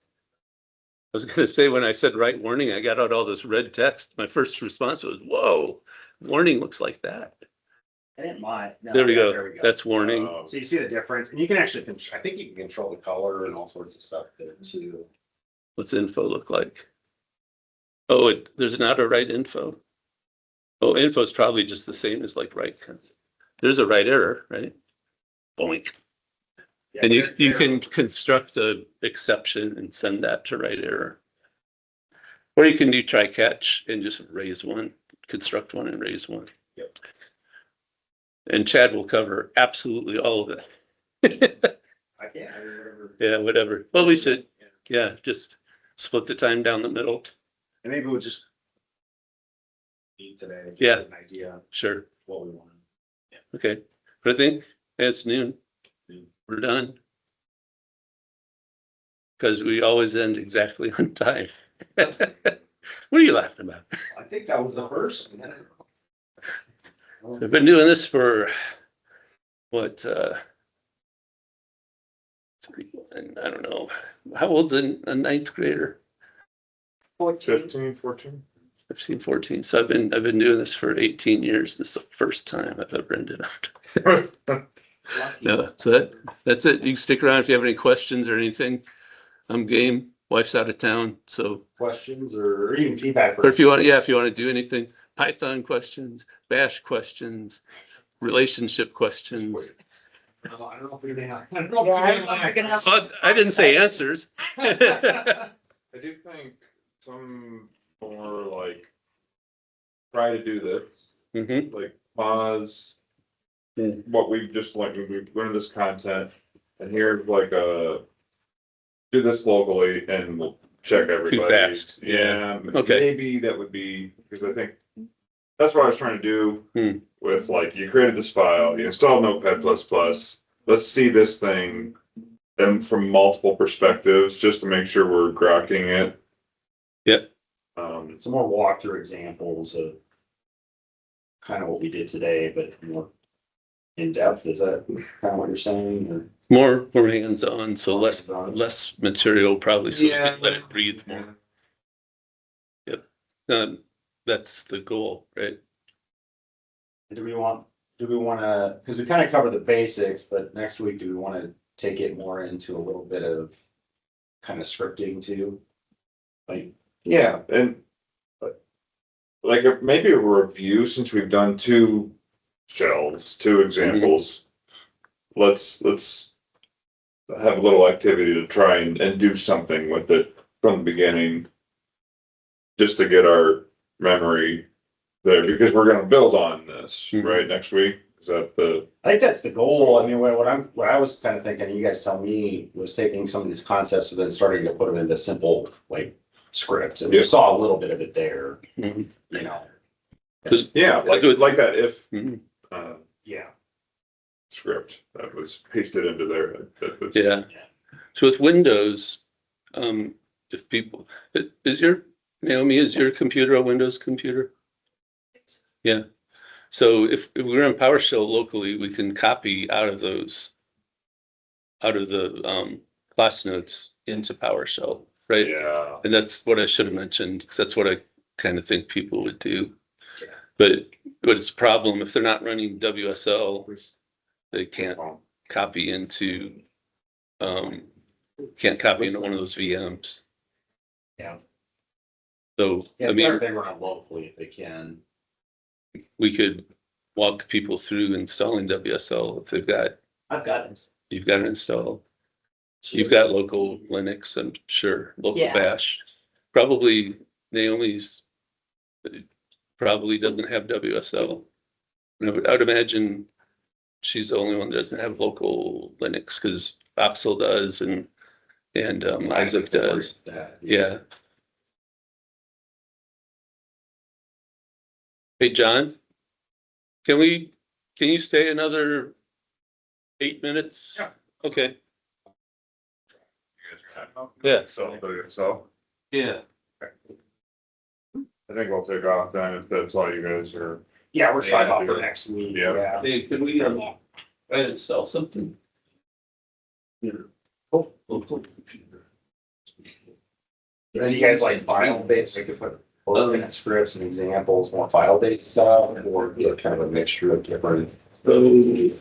I was going to say, when I said write warning, I got out all this red text. My first response was, whoa, warning looks like that. I didn't mind. No, There we yeah, go. There we go. That's warning. So you see the difference, and you can actually, I think you can control the color and all sorts of stuff there too. What's info look like? Oh, there's not a write info. Oh, info is probably just the same as like write. There's a write error, right? Boink. Yeah, And you there- can construct a exception and send that to write error. Or you can do try catch and just raise one, construct one and raise one. Yep. And Chad will cover absolutely all of it. I can't, I mean, whatever. Yeah, whatever. Well, we should, yeah, just split the time down the middle. And maybe we'll just meet today. Just Yeah. get an idea of Sure. what we want. Okay. But I think it's noon. We're done. Because we always end exactly on time. What are you laughing about? I think that was the first. I've been doing this for what, I don't know. How old's a ninth grader? 14. 15, 14? 15, 14. So I've been doing this for 18 years. This is the first time I've ever ended up. No, so that's it. You can stick around if you have any questions or anything. I'm game. Wife's out of town, so Questions or even feedback. or if you want, yeah, if you want to do anything, Python questions, Bash questions, relationship questions. I don't know if we have. I don't know Yeah, if we we're gonna have Well, I didn't say answers. I do think some more like try to do this, Mhm. like pause what we've just like, we've learned this content and here's like do this locally and we'll check everybody. fast. Yeah, Okay. maybe that would be, because I think that's what I was trying to do with like, you created this file, you installed Notepad++, let's see this thing and from multiple perspectives, just to make sure we're grokking it. Yep. Some more walkthrough examples of kind of what we did today, but more in depth. Is that kind of what you're saying? Or? More hands-on, so less material probably, so we can let it breathe more. That's the goal, right? Do we want to, because we kind of covered the basics, but next week, do we want to take it more into a little bit of kind of scripting too? Like, Yeah, and like maybe a review, since we've done two shells, two examples. Let's have a little activity to try and do something with it from the beginning. Just to get our memory there, because we're gonna build on this, right, next week? Is that I think that's the goal. I mean, what I was kind of thinking, and you guys tell me, was taking some of these concepts and then starting to put them into simple, like, scripts. And we saw a little bit of it there, Mhm. you know? yeah, like that if Mhm. Yeah. script that was pasted into there. That was, Yeah. So with Windows, if people, is your computer a Windows computer? Yeah. So if we're on PowerShell locally, we can copy out of the class notes into PowerShell, right? Yeah. And that's what I should have mentioned, because that's what I kind of think people would do. Yeah. But it's a problem if they're not running WSL, they can't copy into one of those VMs. Yeah. So, Yeah, I mean, they run it locally if they can. we could walk people through installing WSL if I've got it. you've got it installed. You've got local Linux, I'm sure, local Yeah. Bash. Probably Naomi's probably doesn't have WSL. I would imagine she's the only one that doesn't have local Linux, because Oxel does and Isaac does. Yeah. Hey, John, can you stay another 8 minutes? Yeah. Okay, Yeah. So, yeah. I think we'll take off then if that's all you guys are. Yeah, we're trying Yeah, out for do it. next week, Yeah. yeah. Hey, can we, try to sell something? Yeah. Oh, computer. And you guys like file based, like if open scripts and examples, more file based stuff, or kind of a mixture of different. So.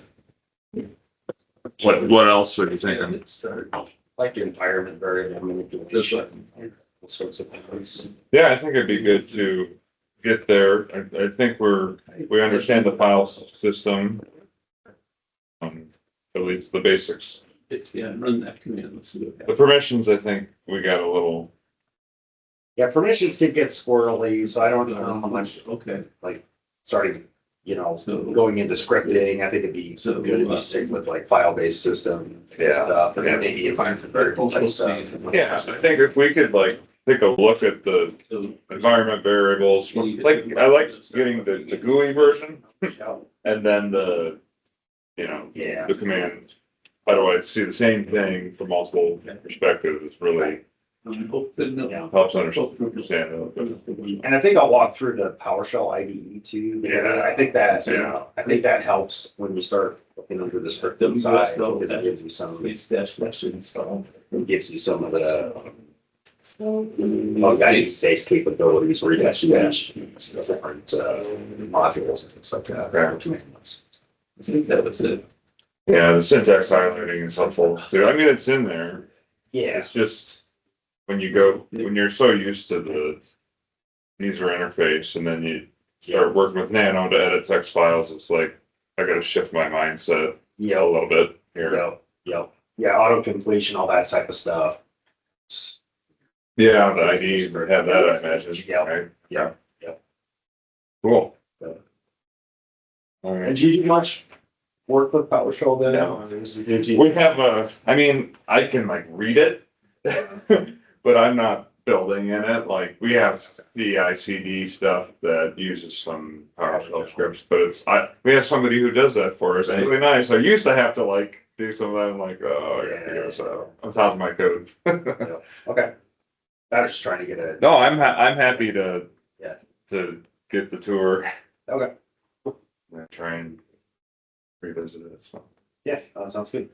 What else are you thinking? It started. Like the environment variable manipulation, all sorts of things. Yeah, I think it'd be good to get there. I think we understand the file system. At least the basics. It's, yeah, run that command, let's see what The happens. permissions, I think we got a little, Yeah, permissions can get squirrely, so I don't know how much, Okay, like, starting, So- going into scripting, I think it'd be So, good if you stick with like file-based system Yeah. stuff, and then maybe environment variable type stuff. yeah, I think if we could like take a look at the so. environment variables, like, I like getting the GUI version and then the, Yeah. the command. How do I see the same thing from multiple perspectives? It's really Yeah. helps understand it. And I think I'll walk through the PowerShell IDE too, because I think that helps when you start looking under the scripting side, because it gives you some, it gives you some of the guidance-based capabilities where you actually dash different modules and things like that. Okay. I think that was it. Yeah, the syntax highlighting is helpful too. I mean, it's in there. Yeah, It's just when you're so used to the user interface and then you start working with Nano to edit text files, it's like, I gotta shift my mindset a yeah, little bit here. yeah, auto completion, all that type of stuff. Yeah, the IDs have that, I imagine, Yeah. right? Yeah. Cool. Yeah. All right. And do you do much work with PowerShell then? No. We have I mean, I can like read it, but I'm not building in it. Like, we have CICD stuff that uses some PowerShell scripts, but we have somebody who does that for us. It's really nice. I used to have to like do some of that. I'm like, oh, I gotta figure this out on top of my code. Okay. I was just trying to get a. No, I'm happy to Yeah. to get the tour Okay. and try and revisit it. So. Yeah, that sounds good.